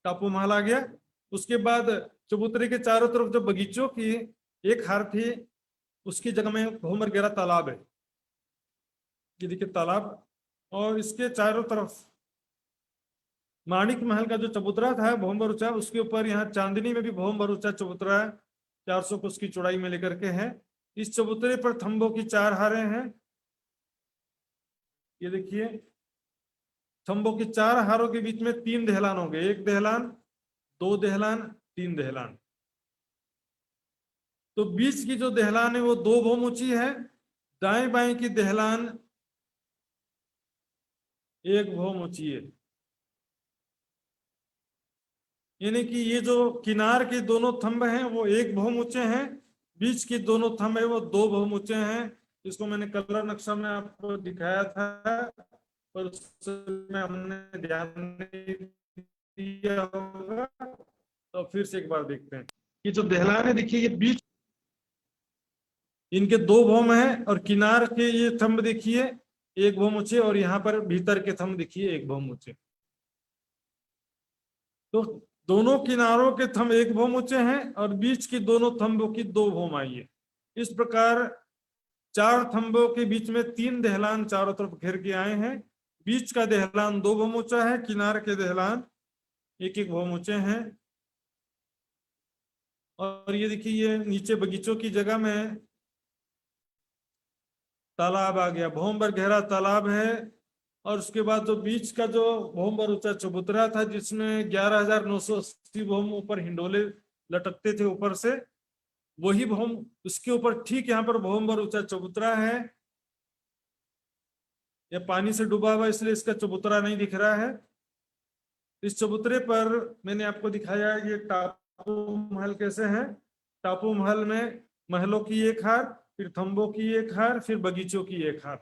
टापू महल आ गया। उसके बाद चबूतरे के चारों तरफ जो बगीचों की एक हार थी उसकी जगह में भौम बर गहरा तालाब है। ये देखिए तालाब, और इसके चारों तरफ माणिक महल का जो चबूतरा था भौम बर ऊंचा, उसके ऊपर यहाँ चांदनी में भी भौम बर ऊंचा चबूतरा 400 कोस की चौड़ाई में लेकर के है। इस चबूतरे पर थंबों की 4 हारें हैं। ये देखिए थंबों की 4 हारों के बीच में 3 दहलान हो गए, 1 दहलान, 2 दहलान, 3 दहलान। तो बीच की जो दहलान है वो 2 भौम ऊंची है, दाएं बाएं की दहलान 1 भौम ऊंची है। यानी कि ये जो किनार के दोनों थंब हैं वो 1 भौम ऊंचे हैं, बीच के दोनों थंब है वो 2 भौम ऊंचे हैं। इसको मैंने कलर नक्शा में आपको दिखाया था पर उसमें हमने ध्यान नहीं दिया होगा, तो फिर से एक बार देखते हैं। ये जो दहलान है देखिए ये बीच इनके 2 भौम हैं और किनार के ये थंब देखिए 1 भौम ऊंचे, और यहाँ पर भीतर के थंब देखिए 1 भौम ऊंचे। तो दोनों किनारों के थंब 1 भौम ऊंचे हैं और बीच की दोनों थंबों की 2 भौम आई है। इस प्रकार 4 थंबों के बीच में 3 दहलान चारों तरफ घेर के आए हैं। बीच का दहलान 2 भौम ऊंचा है, किनार के दहलान 1-1 भौम ऊंचे हैं। और ये देखिए ये नीचे बगीचों की जगह में तालाब आ गया, भौम भर गहरा तालाब है। और उसके बाद जो बीच का जो भौम भर ऊंचा चबूतरा था जिसमें 11,980 भौम ऊपर हिंडोले लटकते थे ऊपर से, वही भौम उसके ऊपर ठीक यहाँ पर भौम भर ऊंचा चबूतरा है। यह पानी से डूबा हुआ इसलिए इसका चबूतरा नहीं दिख रहा है। इस चबूतरे पर मैंने आपको दिखाया ये टापू महल कैसे है। टापू महल में महलों की एक हार, फिर थंबों की एक हार, फिर बगीचों की एक हार,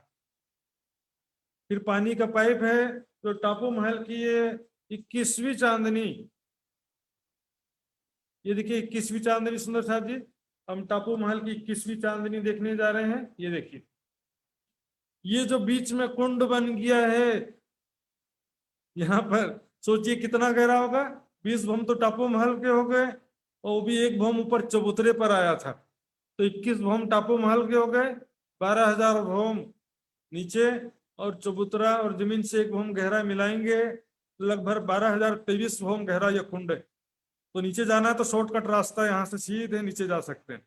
फिर पानी का पाइप है। तो टापू महल की ये 21वीं चांदनी, ये देखिए 21वीं चांदनी सुंदर साहब जी, हम टापू महल की 21वीं चांदनी देखने जा रहे हैं। ये देखिए ये जो बीच में कुंड बन गया है यहाँ पर, सोचिए कितना गहरा होगा। 20 भौम तो टापू महल के हो गए और वो भी 1 भौम ऊपर चबूतरे पर आया था, तो 21 भौम टापू महल के हो गए। 12,000 भौम नीचे और चबूतरा और जमीन से 1 भौम गहरा मिलाएंगे तो लगभग 12,023 भौम गहरा यह कुंड है। तो नीचे जाना है तो शॉर्टकट रास्ता, यहाँ से सीधे नीचे जा सकते हैं।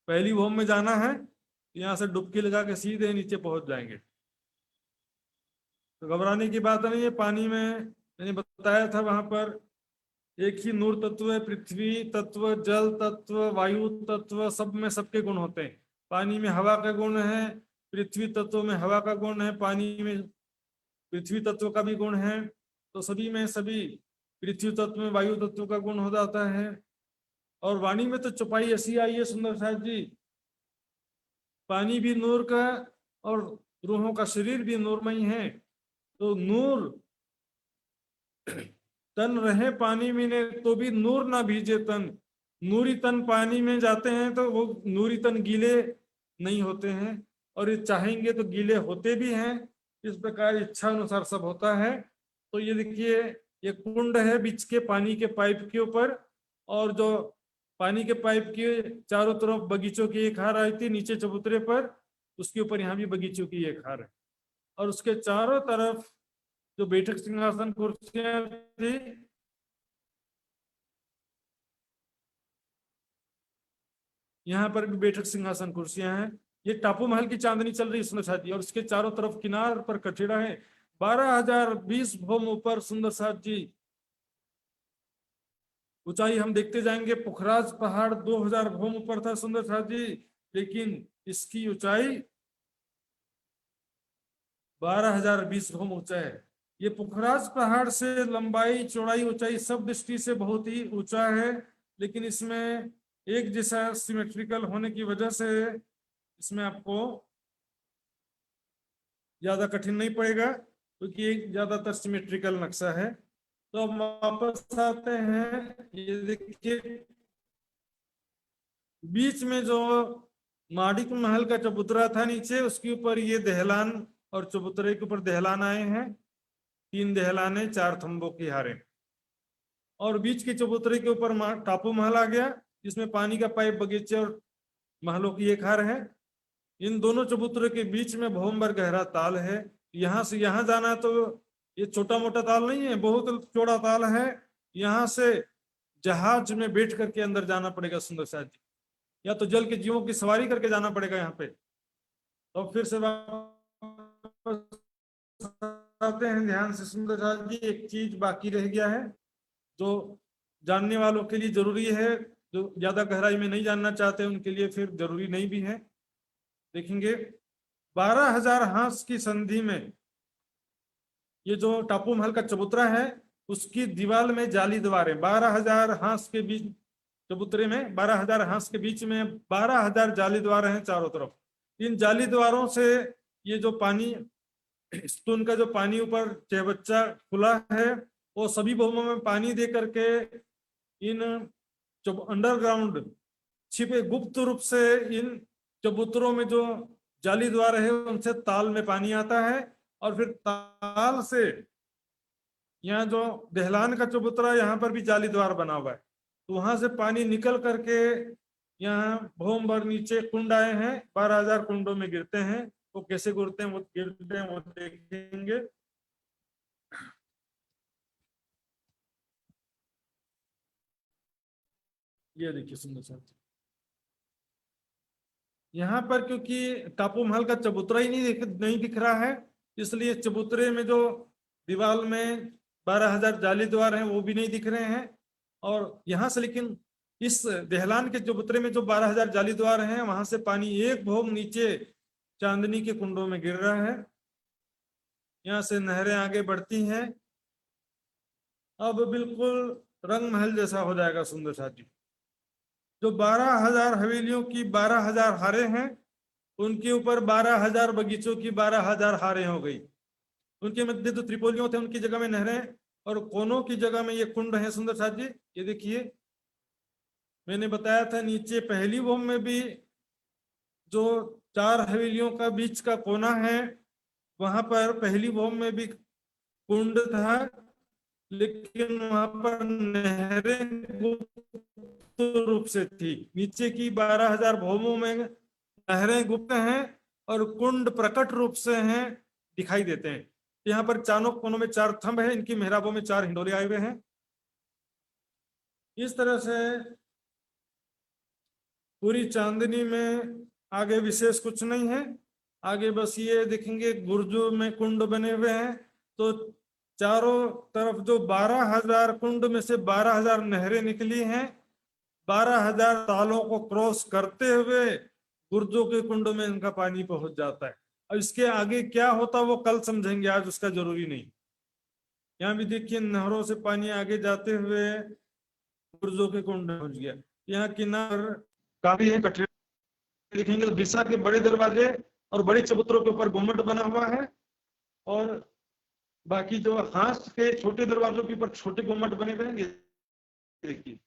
पहली भौम में जाना है, यहाँ से डुबकी लगा के सीधे नीचे पहुंच जाएंगे। तो घबराने की बात नहीं है। पानी में मैंने बताया था वहां पर एक ही नूर तत्व है, पृथ्वी तत्व, जल तत्व, वायु तत्व, सब में सबके गुण होते हैं। पानी में हवा का गुण है, पृथ्वी तत्व में हवा का गुण है, पानी में पृथ्वी तत्व का भी गुण है। तो सभी में सभी, पृथ्वी तत्व में वायु तत्व का गुण हो जाता है। और वाणी में तो चौपाई ऐसी आई है सुंदर साहब जी, पानी भी नूर का और रूहों का शरीर भी नूरमय है। तो नूर तन रहे पानी में ने तो भी नूर ना भीजे तन, नूरी तन पानी में जाते हैं तो वो नूरी तन गीले नहीं होते हैं, और ये चाहेंगे तो गीले होते भी हैं। इस प्रकार इच्छा अनुसार सब होता है। तो ये देखिए ये कुंड है बीच के पानी के पाइप के ऊपर, और जो पानी के पाइप के चारों तरफ बगीचों की एक हार आई थी नीचे चबूतरे पर, उसके ऊपर यहाँ भी बगीचों की एक हार है। और उसके चारों तरफ जो बैठक सिंहासन कुर्सियां थी, यहाँ पर भी बैठक सिंहासन कुर्सियां हैं। ये टापू महल की चांदनी चल रही है सुंदर साथ जी, और उसके चारों तरफ किनार पर कठेड़ा है। 12,020 भौम ऊपर सुंदर साथ जी ऊंचाई हम देखते जाएंगे। पुखराज पहाड़ 2,000 भौम ऊपर था सुंदर साथ जी, लेकिन इसकी ऊंचाई 12,020 भौम ऊंचा है। ये पुखराज पहाड़ से लंबाई चौड़ाई ऊंचाई सब दृष्टि से बहुत ही ऊंचा है, लेकिन इसमें एक जैसा सिमेट्रिकल होने की वजह से इसमें आपको ज्यादा कठिन नहीं पड़ेगा, क्योंकि एक ज्यादातर सिमेट्रिकल नक्शा है। तो अब वापस आते हैं। ये देखिए बीच में जो माडिक महल का चबूतरा था नीचे, उसके ऊपर ये दहलान और चबूतरे के ऊपर दहलान आए हैं, 3 दहलाने 4 थंबों की हारे। और बीच के चबूतरे के ऊपर टापू महल आ गया, जिसमें पानी का पाइप, बगीचे और महलों की एक हार है। इन दोनों चबूतरे के बीच में भौमभर गहरा ताल है। यहाँ से यहाँ जाना तो ये छोटा मोटा ताल नहीं है, बहुत चौड़ा ताल है। यहाँ से जहाज में बैठ करके अंदर जाना पड़ेगा सुंदर साथ जी, या तो जल के जीवों की सवारी करके जाना पड़ेगा यहाँ पे। तो फिर से आते हैं ध्यान से सुंदर साथ जी। एक चीज बाकी रह गया है जो जानने वालों के लिए जरूरी है, जो ज्यादा गहराई में नहीं जानना चाहते उनके लिए फिर जरूरी नहीं भी है। देखेंगे 12,000 हांस की संधि में ये जो टापू महल का चबूतरा है उसकी दीवार में जाली दीवारें, 12,000 हांस के बीच चबूतरे में 12,000 हांस के बीच में 12,000 जाली द्वार हैं चारों तरफ। इन जाली द्वारों से ये जो पानी स्तून का जो पानी ऊपर चहबच्चा खुला है वो सभी भौमों में पानी दे करके इन अंडरग्राउंड छिपे गुप्त रूप से इन चबूतरों में जो जाली द्वार है उनसे ताल में पानी आता है, और फिर ताल से यहाँ जो दहलान का चबूतरा, यहाँ पर भी जाली द्वार बना हुआ है, तो वहां से पानी निकल करके यहाँ भौम भर नीचे कुंड आए हैं, 12,000 कुंडों में गिरते हैं। वो कैसे गिरते हैं वो देखेंगे। ये देखिए सुंदर सा, यहाँ पर क्योंकि टापू महल का चबूतरा ही नहीं दिख रहा है, इसलिए चबूतरे में जो दीवार में 12,000 जाली द्वार हैं वो भी नहीं दिख रहे हैं। और यहाँ से लेकिन इस दहलान के चबूतरे में जो 12,000 जाली द्वार हैं वहां से पानी एक भौम नीचे चांदनी के कुंडों में गिर रहा है। यहाँ से नहरें आगे बढ़ती हैं। अब बिल्कुल रंग महल जैसा हो जाएगा सुंदर साथ जी। जो 12,000 हवेलियों की 12,000 हारें हैं, उनके ऊपर 12,000 बगीचों की 12,000 हारें हो गई। उनके मध्य जो त्रिपोलियों थे उनकी जगह में नहरें, और कोनों की जगह में ये कुंड है सुंदर साथ जी। ये देखिए, मैंने बताया था नीचे पहली भौम में भी जो 4 हवेलियों का बीच का कोना है, वहां पर पहली भौम में भी कुंड था, लेकिन वहां पर नहरें गुप्त रूप से थी। नीचे की 12,000 भौमों में नहरें गुप्त हैं और कुंड प्रकट रूप से हैं, दिखाई देते हैं। यहाँ पर चारों कोनों में 4 थंब है, इनकी मेहराबों में 4 हिंडोले आए हुए हैं। इस तरह से पूरी चांदनी में आगे विशेष कुछ नहीं है। आगे बस ये देखेंगे गुर्जों में कुंड बने हुए हैं, तो चारों तरफ जो 12,000 कुंड में से 12,000 नहरें निकली हैं, 12,000 तालों को क्रॉस करते हुए गुर्जों के कुंड में इनका पानी पहुंच जाता है। अब इसके आगे क्या होता वो कल समझेंगे, आज उसका जरूरी नहीं। यहाँ भी देखिए नहरों से पानी आगे जाते हुए गुर्जों के कुंड में पहुंच गया। यहाँ किनार काफी है, कठिन देखेंगे तो दिशा के बड़े दरवाजे और बड़े चबूतरों के ऊपर गुम्बद बना हुआ है, और बाकी जो हाथ के छोटे दरवाजों के ऊपर छोटे गुम्बद बने हुए हैं। देखिए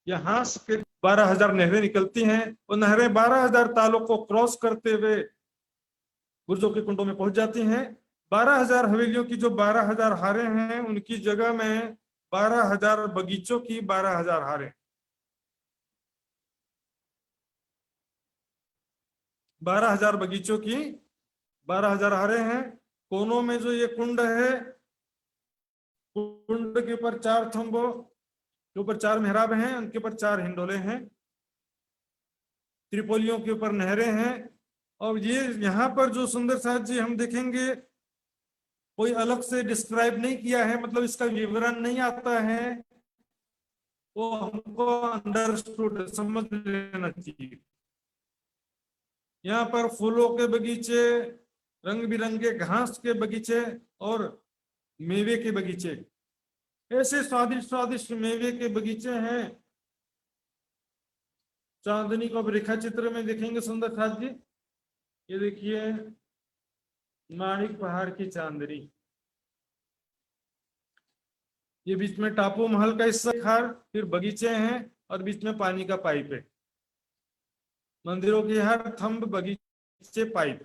यहाँ से 12,000 नहरें निकलती हैं, और नहरें 12,000 तालों को क्रॉस करते हुए गुर्जों के कुंडों में पहुंच जाती हैं। 12,000 हवेलियों की जो 12,000 हारें हैं, उनकी जगह में 12,000 बगीचों की 12,000 हारें, 12,000 बगीचों की 12,000 हारें हैं। कोनों में जो ये कुंड है, कुंड के ऊपर 4 थंबों के ऊपर 4 मेहराब हैं, उनके ऊपर 4 हिंडोले हैं, त्रिपोलियों के ऊपर नहरें हैं। और ये यहाँ पर जो सुंदर साथ जी हम देखेंगे, कोई अलग से डिस्क्राइब नहीं किया है, मतलब इसका विवरण नहीं आता है, वो हमको अंडरस्टूड समझ लेना चाहिए। यहाँ पर फूलों के बगीचे, रंग बिरंगे घास के बगीचे और मेवे के बगीचे, ऐसे स्वादिष्ट स्वादिष्ट मेवे के बगीचे हैं। चांदनी को अब रेखा चित्र में देखेंगे सुंदर साथ जी। ये देखिए माणिक पहाड़ की चांदनी, ये बीच में टापू महल का हिस्सा खार, फिर बगीचे हैं और बीच में पानी का पाइप है। मंदिरों के हर थंब बगीचे पाइप,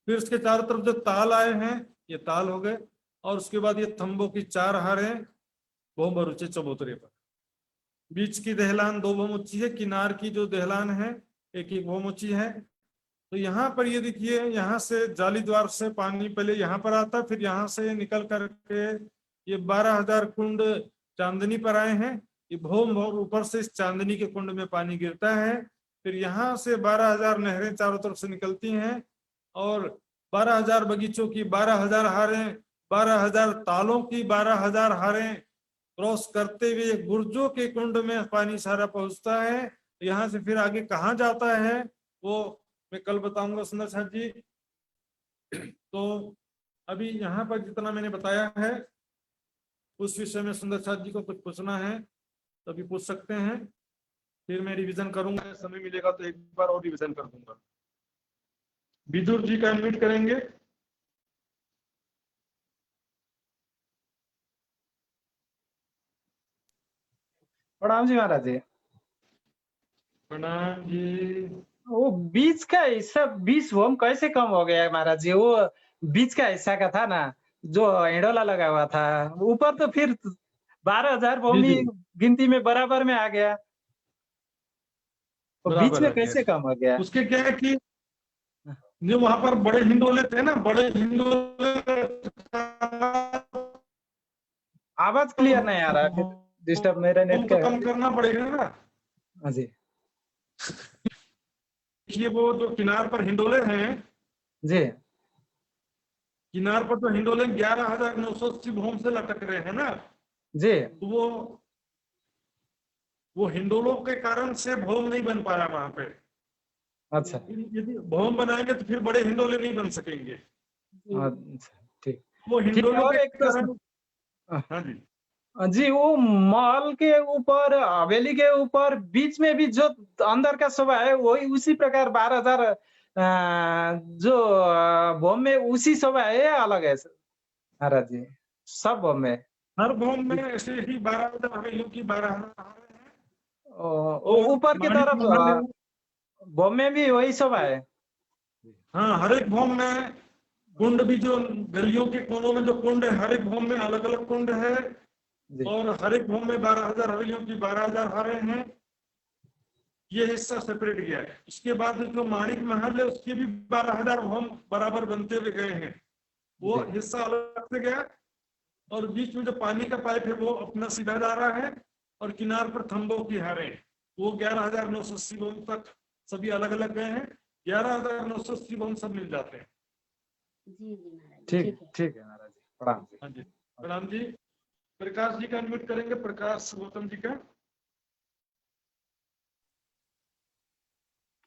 फिर उसके चारों तरफ जो ताल आए हैं ये ताल हो गए, और उसके बाद ये थंबों की 4 हारें बहुत ऊंचे चबूतरे पर। बीच की दहलान 2 भौम ऊंची है, किनार की जो दहलान है 1-1 भौम ऊंची है। तो यहाँ पर ये देखिए, यहाँ से जाली द्वार से पानी पहले यहाँ पर आता, फिर यहाँ से निकल करके ये 12,000 कुंड चांदनी पर आए हैं। ये भौम भौम ऊपर से इस चांदनी के कुंड में पानी गिरता है, फिर यहाँ से 12,000 नहरें चारों तरफ से निकलती हैं, और 12,000 बगीचों की 12,000 हारें, 12,000 तालों की 12,000 हारें क्रॉस करते हुए गुर्जों के कुंड में पानी सारा पहुंचता है, यहाँ से फिर आगे कहाँ जाता है वो मैं कल बताऊंगा सुंदर साथ जी। तो अभी यहाँ पर जितना मैंने बताया है उस विषय में सुंदर साथ जी को कुछ पूछना है तो अभी पूछ सकते हैं, फिर मैं रिवीजन करूंगा, समय मिलेगा तो एक बार और रिवीजन कर दूंगा। विदुर जी का अनम्यूट करेंगे। प्रणाम जी महाराज जी। प्रणाम जी। वो बीच का हिस्सा 20 ओम कैसे कम हो गया है महाराज जी? वो बीच का हिस्सा का था ना जो हिंडोला लगा हुआ था, ऊपर तो फिर 12,000 ओम ही जी गिनती में बराबर में आ गया, तो बीच बराबर में आ गया। कैसे कम हो गया? उसके क्या है कि जो वहां पर बड़े हिंडोले थे ना, बड़े हिंडोले आवाज क्लियर नहीं आ रहा है, डिस्टर्ब मेरा नेट तो का। कम करना पड़ेगा ना। हाँ जी ये वो जो किनार पर हिंडोले हैं, जी किनार पर तो हिंडोले 11,980 भूम से लटक रहे हैं ना, जी तो वो हिंडोलों के कारण से भौम नहीं बन पाया वहां पे। अच्छा यदि भौम बनाएंगे तो फिर बड़े हिंडोले नहीं बन सकेंगे। अच्छा, ठीक वो ठीक है। हिंडोलों और के एक प्रश्न, कारण। हाँ जी जी वो महल के ऊपर, हवेली के ऊपर बीच में भी जो अंदर का शोभा है वही उसी प्रकार 12,000 जो भोम में उसी शोभा है या अलग है महाराज जी? सब भोम में हर भौम में ऐसे ही 12,000 हवेलियों की 12,000 हैं। और ऊपर की माणिक तरफ महल है। भोम में भी वही शोभा है? हाँ, हर एक भौम में कुंड भी, जो गलियों के कोनों में जो कुंड है, हर एक भौम में अलग अलग कुंड है। जी और हर एक भौम में 12,000 हवेलियों की 12,000 हारे हैं। ये हिस्सा सेपरेट गया है। इसके बाद जो माणिक महल है उसके भी 12,000 भौम बराबर बनते हुए गए हैं, वो जी हिस्सा अलग से गया। और बीच में जो पानी का पाइप है वो अपना सीधा जा रहा है, और किनार पर थम्बों की हारे वो 11,980 भौम तक सभी अलग अलग गए हैं। 11,980 भौम सब मिल जाते हैं। ठीक ठीक है महाराज जी, प्रणाम जी। हाँ जी प्रणाम जी। प्रकाश जी का अनम्यूट करेंगे, प्रकाश गौतम जी का।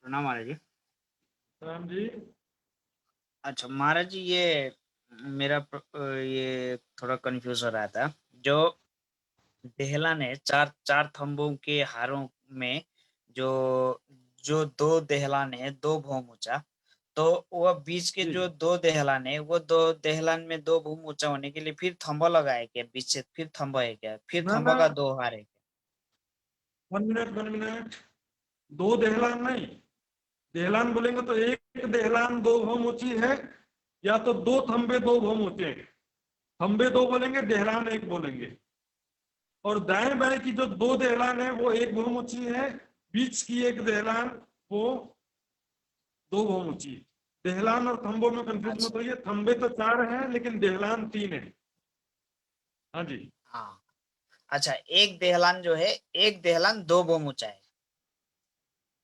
प्रणाम महाराज जी। प्रणाम जी। अच्छा महाराज जी, ये मेरा ये थोड़ा कंफ्यूज हो रहा था। जो देहला ने चार चार थंबों के हारों में जो जो दो देहलान है, दो भौम ऊंचा, तो वह बीच के जी जो दो देहलान है, वो दो देहलान में दो भूम ऊंचा होने के लिए फिर थंबा लगाया क्या बीच से? फिर थंबा है क्या? फिर ना थंबा ना, का दो हार है क्या? 1 मिनट 1 मिनट। दो देहलान नहीं, देहलान बोलेंगे तो एक देहलान 2 भौम ऊंची है, या तो 2 थंबे 2 भौम ऊंचे हैं। थंबे 2 बोलेंगे, देहलान 1 बोलेंगे। और दाएं बाएं की जो 2 देहलान है वो 1 भौम ऊंची है, बीच की एक देहलान वो 2 भौम ऊंची है। देहलान और थंबों में कंफ्यूज मत अच्छा होइए, थंबे तो 4 हैं लेकिन देहलान 3 है। हाँ जी हाँ, अच्छा एक देहलान जो है, एक देहलान दो भूम ऊंचा है,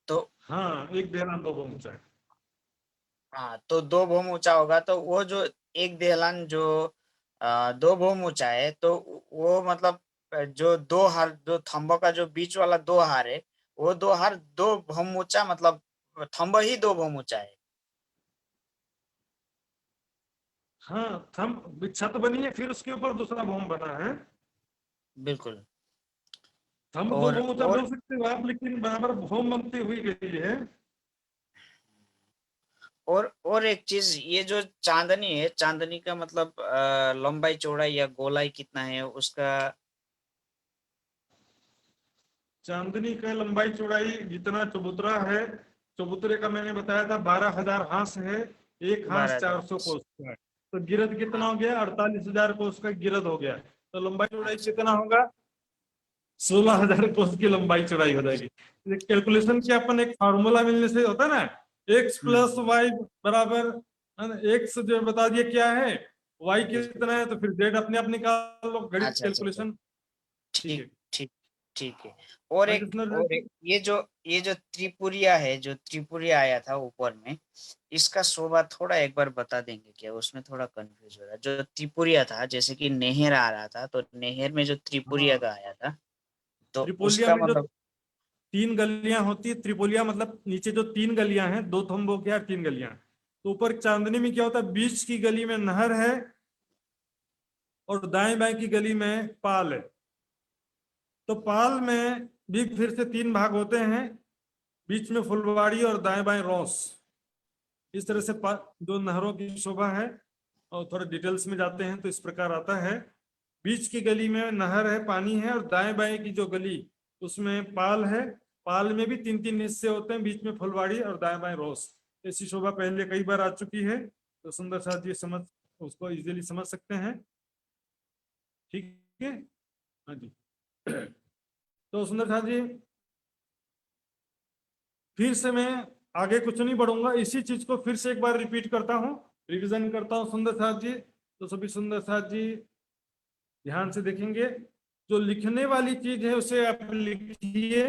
तो हाँ, एक देहलान 2 भौम ऊंचा है। हाँ, तो दो भूम ऊंचा होगा, तो वो जो एक देहलान जो दो भूम ऊंचा है, तो वो मतलब जो दो हार, जो थंबा का जो बीच वाला दो हार है, वो दो हार दो भूम ऊंचा, मतलब थंबा ही दो भूम ऊंचा है। हाँ, छत बनी है, फिर उसके ऊपर दूसरा भौम बना है। बिल्कुल। थंब 2 और भौम ऊंचा और बोल सकते हो आप, लेकिन बराबर भौम बनती हुई गई है। और एक चीज, ये जो चांदनी है, चांदनी का मतलब लंबाई चौड़ाई या गोलाई कितना है उसका? चांदनी का लंबाई चौड़ाई जितना चबूतरा है, चबूतरे का मैंने बताया था 12,000 हांस है। एक हांस 12,000। 400 कोस का है, तो गिरद कितना हाँ हो गया? 48,000 कोस का गिरद हो गया। तो लंबाई चौड़ाई अच्छा कितना होगा? 16,000 कोस की लंबाई चौड़ाई हो जाएगी। कैलकुलेशन के अपन एक फार्मूला मिलने से होता है ना, एक्स प्लस हम्म। वाई बराबर, एक्स जो बता दिए क्या है, वाई बिल्कुल। कितना है, तो फिर जेड अपने आप निकाल लो, गणित अच्छा अच्छा अच्छा, कैलकुलेशन। ठीक है। ठीक ठीक ठीक है। और हाँ एक कृष्ण और एक, जी। ये जो त्रिपुरिया है, जो त्रिपुरिया आया था ऊपर में, इसका शोभा थोड़ा एक बार बता देंगे क्या? उसमें थोड़ा कंफ्यूज हो रहा है। जो त्रिपुरिया था, जैसे कि नेहर आ रहा था, तो नेहर में जो त्रिपुरिया हाँ, का आया था, तो त्रिपोलिया उसका में जो मतलब 3 गलियां होती है, त्रिपोलिया मतलब नीचे जो 3 गलियां हैं, 2 थंबों के और 3 गलियां। तो ऊपर चांदनी में क्या होता है, बीच की गली में नहर है और दाएं बाएं की गली में पाल है। तो पाल में भी फिर से 3 भाग होते हैं, बीच में फुलवाड़ी और दाएं बाएं रोस। इस तरह से दो नहरों की शोभा है। और थोड़ा डिटेल्स में जाते हैं तो इस प्रकार आता है, बीच की गली में नहर है, पानी है, और दाएं बाएं की जो गली उसमें पाल है। पाल में भी 3-3 हिस्से होते हैं, बीच में फुलवाड़ी और दाएं बाएं रोस। ऐसी शोभा पहले कई बार आ चुकी है, तो सुंदर साथ ये समझ उसको इजीली समझ सकते हैं। ठीक है, हाँ जी। तो सुंदर साथ जी फिर से मैं आगे कुछ नहीं बढ़ूंगा, इसी चीज को फिर से एक बार रिपीट करता हूँ, रिवीजन करता हूँ सुंदर साथ जी। तो सभी सुंदर साथ जी ध्यान से देखेंगे, जो लिखने वाली चीज है उसे आप लिखिए,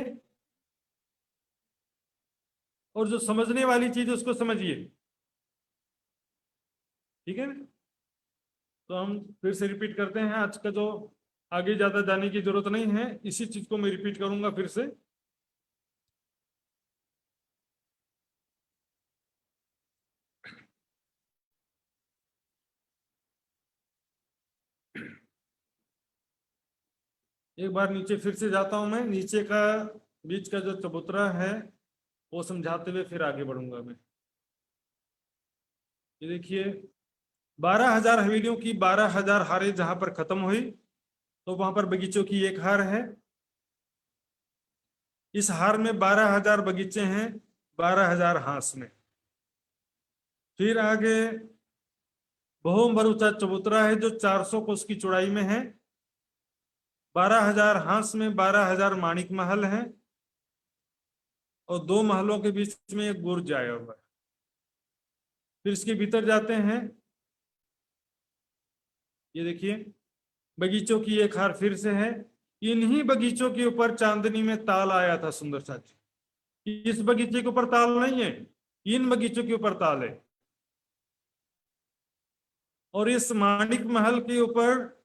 और जो समझने वाली चीज है उसको समझिए। ठीक है, तो हम फिर से रिपीट करते हैं। आज का जो आगे ज्यादा जाने की जरूरत नहीं है, इसी चीज को मैं रिपीट करूंगा फिर से। एक बार नीचे फिर से जाता हूं मैं, नीचे का बीच का जो चबूतरा है वो समझाते हुए फिर आगे बढ़ूंगा मैं। ये देखिए, 12,000 हवेलियों की 12,000 हारें जहां पर खत्म हुई, तो वहां पर बगीचों की एक हार है। इस हार में 12,000 बगीचे हैं, 12,000 हांस में। फिर आगे बहुम ऊंचा चबूतरा है जो 400 कोस की चौड़ाई में है। 12,000 हांस में 12,000 माणिक महल हैं, और 2 महलों के बीच में एक बुर्ज आया हुआ है। फिर इसके भीतर जाते हैं, ये देखिए बगीचों की एक हार फिर से है। इन्हीं बगीचों के ऊपर चांदनी में ताल आया था सुंदर साथी। इस बगीचे के ऊपर ताल नहीं है, इन बगीचों के ऊपर ताल है। और इस माणिक महल के ऊपर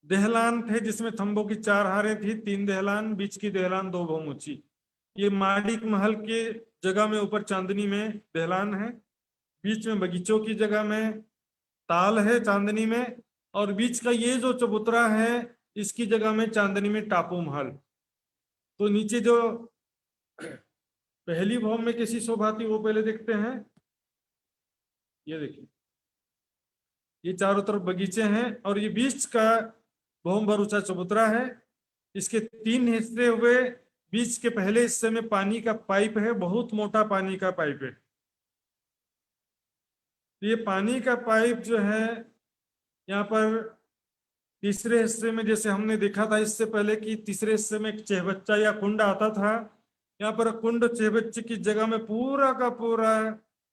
दहलान थे जिसमें थंबों की 4 हारें थी, 3 दहलान, बीच की दहलान 2 बहुम ऊंची। ये माणिक महल के जगह में ऊपर चांदनी में दहलान है, बीच में बगीचों की जगह में ताल है चांदनी में, और बीच का ये जो चबूतरा है इसकी जगह में चांदनी में टापू महल। तो नीचे जो पहली भौम में कैसी शोभा थी वो पहले देखते हैं। ये देखिए, ये चारों तरफ बगीचे हैं, और ये बीच का भौम भर ऊंचा चबूतरा है। इसके 3 हिस्से हुए। बीच के पहले हिस्से में पानी का पाइप है, बहुत मोटा पानी का पाइप है। ये पानी का पाइप जो है यहाँ पर तीसरे हिस्से में, जैसे हमने देखा था इससे पहले कि तीसरे हिस्से में एक चहबच्चा या कुंड आता था, यहाँ पर कुंड चहबच्चे की जगह में पूरा का पूरा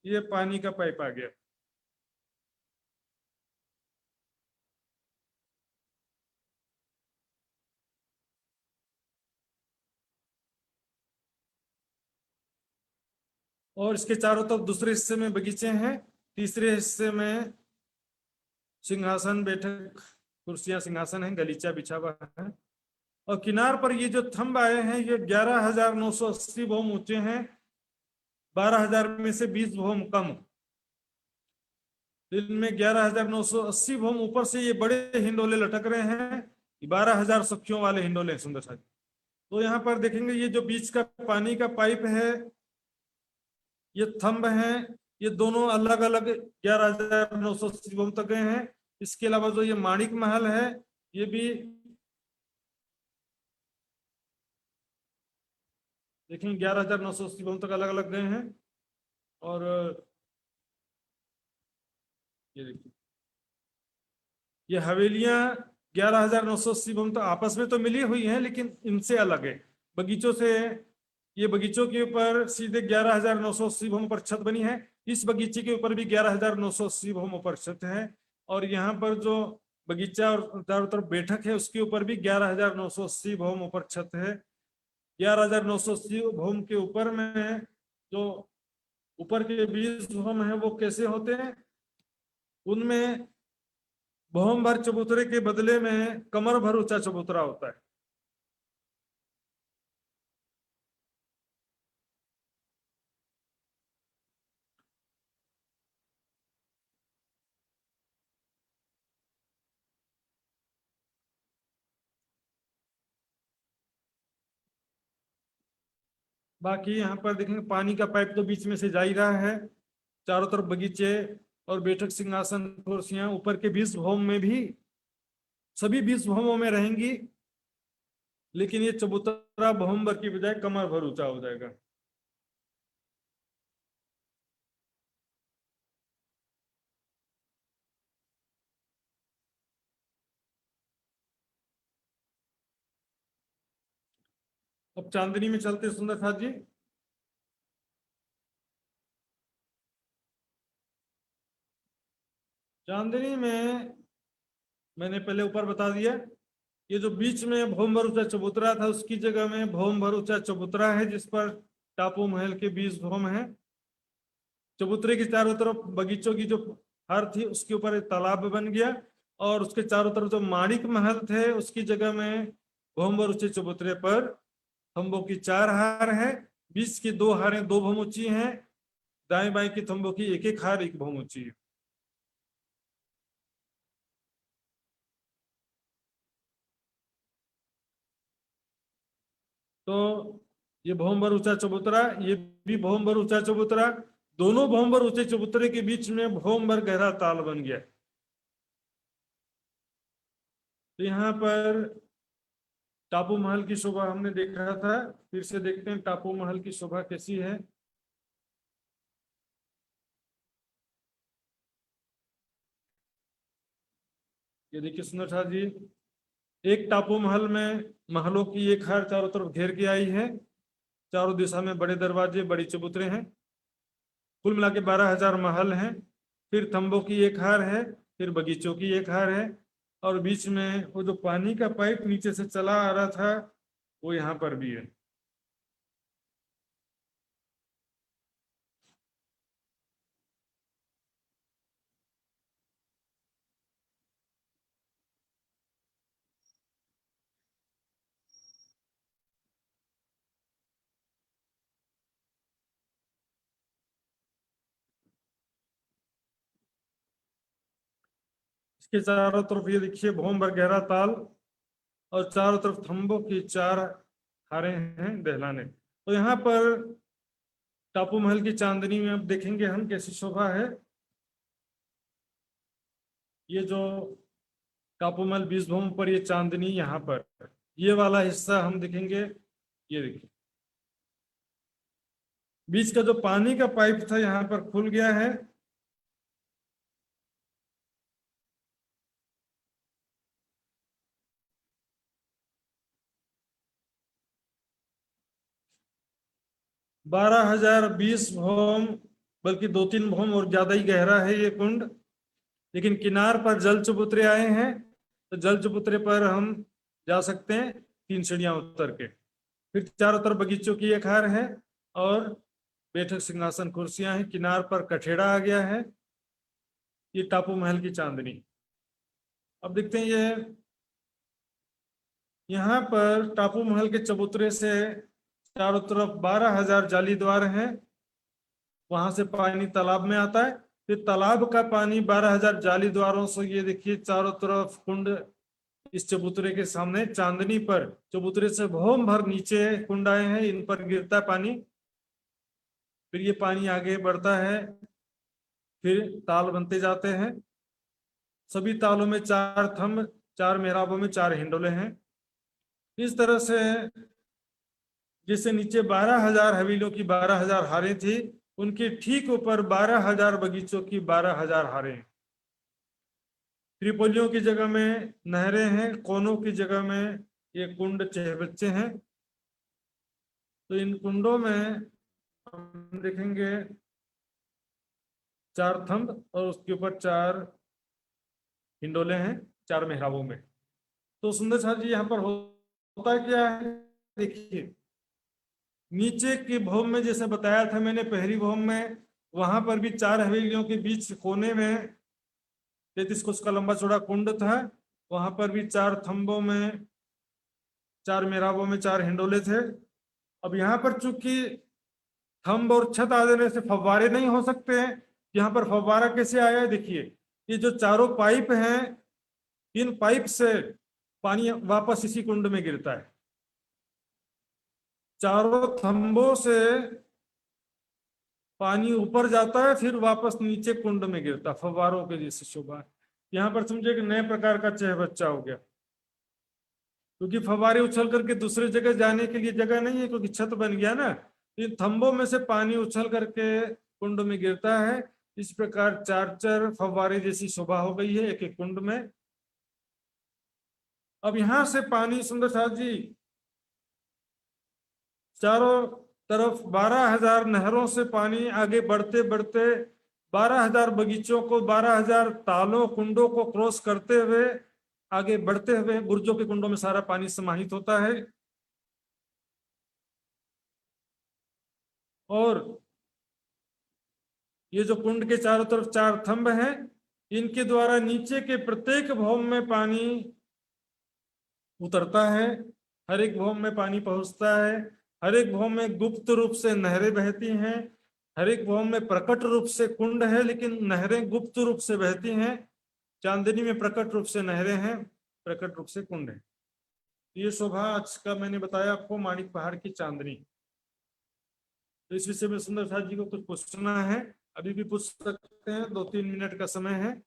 ये पानी का पाइप आ गया। और इसके चारों तरफ दूसरे हिस्से में बगीचे हैं, तीसरे हिस्से में सिंहासन, बैठक, कुर्सियां, सिंहासन है, गलीचा बिछा हुआ है। और किनार पर ये जो थंब आए हैं ये 11,980 भौम ऊंचे हैं, 12,000 में से 20 भौम कम। इनमें 11,980 भौम ऊपर से ये बड़े हिंडोले लटक रहे हैं, 12,000 सखियों वाले हिंडोले सुंदर साथ। तो यहाँ पर देखेंगे ये जो बीच का पानी का पाइप है, ये थंब है, ये दोनों अलग अलग 11,980 भौम तक गए हैं। इसके अलावा जो ये माणिक महल है ये भी देखेंगे 11,980 भौम तक अलग अलग गए हैं। और ये देखिए, ये हवेलियां 11,980 भौम तक आपस में तो मिली हुई हैं, लेकिन इनसे अलग है बगीचों से। ये बगीचों के ऊपर सीधे 11,980 भौम पर छत बनी है, इस बगीचे के ऊपर भी 11,980 भौम पर छत है। और यहाँ पर जो बगीचा और चारों तरफ बैठक है उसके ऊपर भी 11,980 भौम ऊपर छत है। 11,980 भौम के ऊपर में जो ऊपर के 20 भौम है वो कैसे होते हैं, उनमें भौम भर चबूतरे के बदले में कमर भर ऊंचा चबूतरा होता है। बाकी यहाँ पर देखेंगे पानी का पाइप तो बीच में से जा ही रहा है। चारों तरफ बगीचे और बैठक सिंहासन कुर्सियां, ऊपर के 20 भवन में भी सभी 20 भवनों में रहेंगी, लेकिन ये चबूतरा भवंबर की बजाय कमर भर ऊंचा हो जाएगा। अब चांदनी में चलते सुंदर साथ जी। चांदनी में मैंने पहले ऊपर बता दिया, ये जो बीच में भौम ऊंचा चबूतरा था उसकी जगह में भौम ऊंचा चबूतरा है, जिस पर टापू महल के 20 भौम है। चबूतरे के चारों तरफ बगीचों की जो हर थी उसके ऊपर एक तालाब बन गया, और उसके चारों तरफ जो माणिक महल थे उसकी जगह में भौम ऊंचे चबूतरे पर थंबों की 4 हार है। बीच की 2 हारें 2 भौम ऊंची हैं, दाएं बाएं की थंबों की 1-1 हार 1 भौम ऊंची है। तो ये भौमभर ऊंचा चबूतरा, ये भी भौमभर ऊंचा चबूतरा, दोनों भौमभर ऊंचे चबूतरे के बीच में भौमभर गहरा ताल बन गया। तो यहाँ पर टापू महल की शोभा हमने देखा था, फिर से देखते हैं टापू महल की शोभा कैसी है। ये देखिए सुंदर साथ जी, एक टापू महल में महलों की 1 हार चारों तरफ घेर के आई है, चारों दिशा में बड़े दरवाजे बड़ी चबूतरे हैं, कुल मिला के 12,000 महल हैं। फिर थंबों की 1 हार है, फिर बगीचों की 1 हार है, और बीच में वो जो पानी का पाइप नीचे से चला आ रहा था वो यहाँ पर भी है। इसके चारों तरफ ये देखिए भौमभर गहरा ताल, और चारों तरफ थंबों की 4 हारें हैं दहलाने। तो यहाँ पर टापू महल की चांदनी में अब देखेंगे हम कैसी शोभा है। ये जो टापू महल 20 भवन पर ये चांदनी, यहाँ पर ये वाला हिस्सा हम देखेंगे। ये देखिए बीच का जो पानी का पाइप था यहाँ पर खुल गया है, बारह 20 भौम, बल्कि 2-3 भौम और ज्यादा ही गहरा है ये कुंड। लेकिन किनार पर जल चबूतरे आए हैं, तो जल चबूतरे पर हम जा सकते हैं 3 सीढ़ियां उतर के। फिर चारों तरफ बगीचों की 1 हार है, और बैठक सिंहासन कुर्सियां हैं, किनार पर कठेड़ा आ गया है। ये टापू महल की चांदनी। अब देखते हैं ये यहाँ पर टापू महल के चबूतरे से चारों तरफ 12,000 जाली द्वार हैं, वहां से पानी तालाब में आता है। फिर तालाब का पानी 12,000 जाली द्वारों से, ये देखिए चारों तरफ कुंड इस चबूतरे के सामने चांदनी पर, चबूतरे से भौम भर नीचे कुंड आए हैं, इन पर गिरता पानी। फिर ये पानी आगे बढ़ता है, फिर ताल बनते जाते हैं। सभी तालों में 4 थंब, 4 मेहराबों में 4 हिंडोले हैं। इस तरह से जैसे नीचे 12,000 हवेलियों की 12,000 हारें थी, उनके ठीक ऊपर 12,000 बगीचों की 12,000 हारें। त्रिपोलियों की जगह में नहरें हैं, कोनों की जगह में ये कुंड चहबच्चे हैं। तो इन कुंडों में हम देखेंगे 4 थंब, और उसके ऊपर 4 हिंडोले हैं 4 मेहराबों में। तो सुंदर साथ जी यहाँ पर होता क्या है, देखिए नीचे के भवन में जैसे बताया था मैंने, पहली भवन में वहां पर भी 4 हवेलियों के बीच कोने में 33 कोस का लंबा चौड़ा कुंड था, वहां पर भी 4 थंबों में 4 मेहराबों में 4 हिंडोले थे। अब यहाँ पर चूंकि थंब और छत आ जाने से फव्वारे नहीं हो सकते हैं। यहाँ पर फव्वारा कैसे आया है, देखिए ये जो चारों पाइप हैं, इन पाइप से पानी वापस इसी कुंड में गिरता है। चारों थंबों से पानी ऊपर जाता है, फिर वापस नीचे कुंड में गिरता, फव्वारों के जैसे शोभा। यहाँ पर समझे कि नए प्रकार का चह बच्चा हो गया, क्योंकि फव्वारे उछल करके दूसरे जगह जाने के लिए जगह नहीं है, क्योंकि छत बन गया ना। इन थंबों में से पानी उछल करके कुंड में गिरता है। इस प्रकार चार चार फव्वारे जैसी शोभा हो गई है एक एक कुंड में। अब यहां से पानी सुंदर साथ जी चारों तरफ 12,000 नहरों से पानी आगे बढ़ते बढ़ते 12,000 बगीचों को, 12,000 तालों कुंडों को क्रॉस करते हुए आगे बढ़ते हुए बुर्जों के कुंडों में सारा पानी समाहित होता है। और ये जो कुंड के चारों तरफ चार थंब हैं, इनके द्वारा नीचे के प्रत्येक भौम में पानी उतरता है, हर एक भौम में पानी पहुंचता है। हर एक भौम में गुप्त रूप से नहरें बहती हैं, हर एक भौम में प्रकट रूप से कुंड है, लेकिन नहरें गुप्त रूप से बहती हैं। चांदनी में प्रकट रूप से नहरें हैं, प्रकट रूप से कुंड है। ये शोभा आज का मैंने बताया आपको माणिक पहाड़ की चांदनी। तो इस विषय में सुंदर साथ जी को कुछ पूछना है, अभी भी पूछ सकते हैं, 2-3 मिनट का समय है।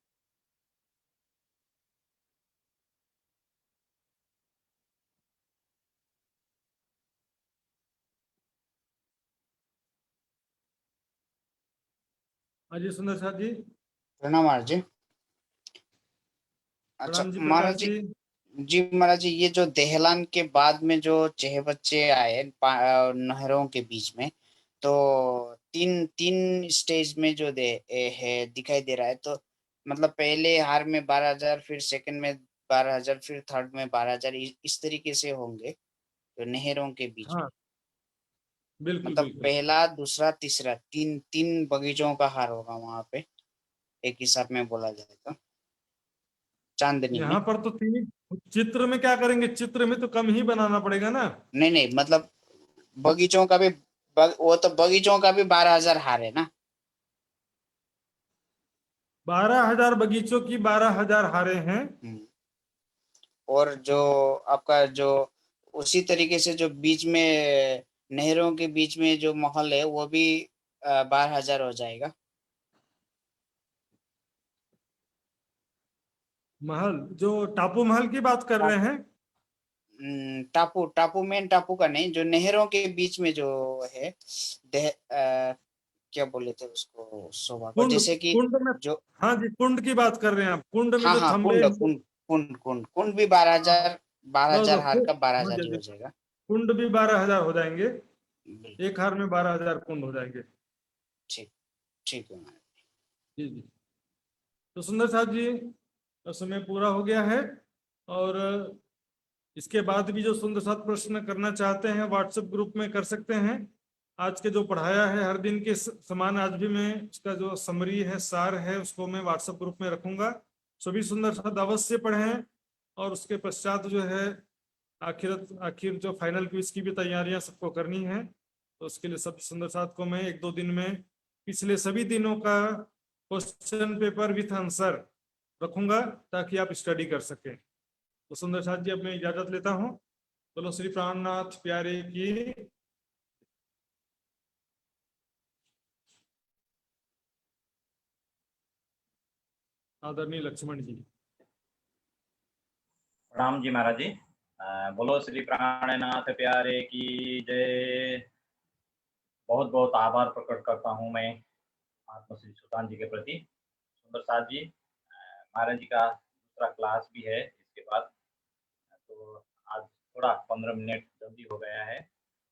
हाँ जी सुंदर साथ जी। प्रणाम महाराज जी। अच्छा प्रणाम जी महाराज प्रकाश जी, जी। जी महाराज जी, ये जो देहलान के बाद में जो चेह बच्चे आए नहरों के बीच में, तो तीन तीन स्टेज में जो है दिखाई दे रहा है। तो मतलब पहले हार में 12,000, फिर सेकंड में 12,000, फिर थर्ड में 12,000, इस तरीके से होंगे तो नहरों के बीच में। हाँ बिल्कुल मतलब बिल्कुल। पहला, दूसरा, तीसरा, तीन तीन बगीचों का हार होगा वहां पे, एक हिसाब में बोला जाए तो चांदनी में। यहाँ पर तो 3, चित्र में क्या करेंगे, चित्र में तो कम ही बनाना पड़ेगा ना। नहीं नहीं, मतलब बगीचों का भी वो तो बगीचों का भी 12,000 हार है ना। 12,000 बगीचों की 12,000 हारें हैं। और जो आपका जो उसी तरीके से जो बीच में नहरों के बीच में जो महल है वो भी 12,000 हो जाएगा। महल जो टापू महल की बात कर रहे हैं। टापू टापू मेन टापू का नहीं, जो नहरों के बीच में जो है क्या बोले थे उसको, शोभा को, कुंड, जैसे कि कुंड में। जो, हाँ जी कुंड की बात कर रहे हैं आप, कुंड में हाँ जो हाँ, थंबे। कुंड कुंड कुंड कुंड कुंड भी 12,000, बस 12,000 हार का हाँ 12,000 जी ही जी, हो जाएगा। कुंड भी 12,000 हो जाएंगे। बिल्कुल। एक हार में 12,000 कुंड हो जाएंगे। ठीक, ठीक है महाराज। जी जी। तो सुंदर साथ जी समय पूरा हो गया है, और इसके बाद भी जो सुंदर साथ प्रश्न करना चाहते हैं व्हाट्सएप ग्रुप में कर सकते हैं। आज के जो पढ़ाया है हर दिन के समान आज भी मैं उसका जो समरी है, सार है, उसको मैं व्हाट्सएप ग्रुप में रखूंगा। सभी सुंदर साथ अवश्य पढ़ें। और उसके पश्चात जो है आखिर जो फाइनल क्विज की भी तैयारियां सबको करनी है, तो उसके लिए सब सुंदर साथ को मैं 1-2 दिन में पिछले सभी दिनों का क्वेश्चन पेपर विथ आंसर रखूंगा, ताकि आप स्टडी कर सकें। तो सुंदर साथ जी अब मैं इजाजत लेता हूँ। बोलो श्री प्राणनाथ प्यारे की। आदरणीय लक्ष्मण जी। प्रणाम जी महाराज जी। बोलो श्री प्राणनाथ प्यारे की जय। बहुत बहुत आभार प्रकट करता हूँ मैं महात्मा श्री सुल्तान जी के प्रति। सुंदर साथ जी, महाराज जी का दूसरा क्लास भी है इसके बाद, तो आज थोड़ा 15 मिनट जल्दी हो गया है।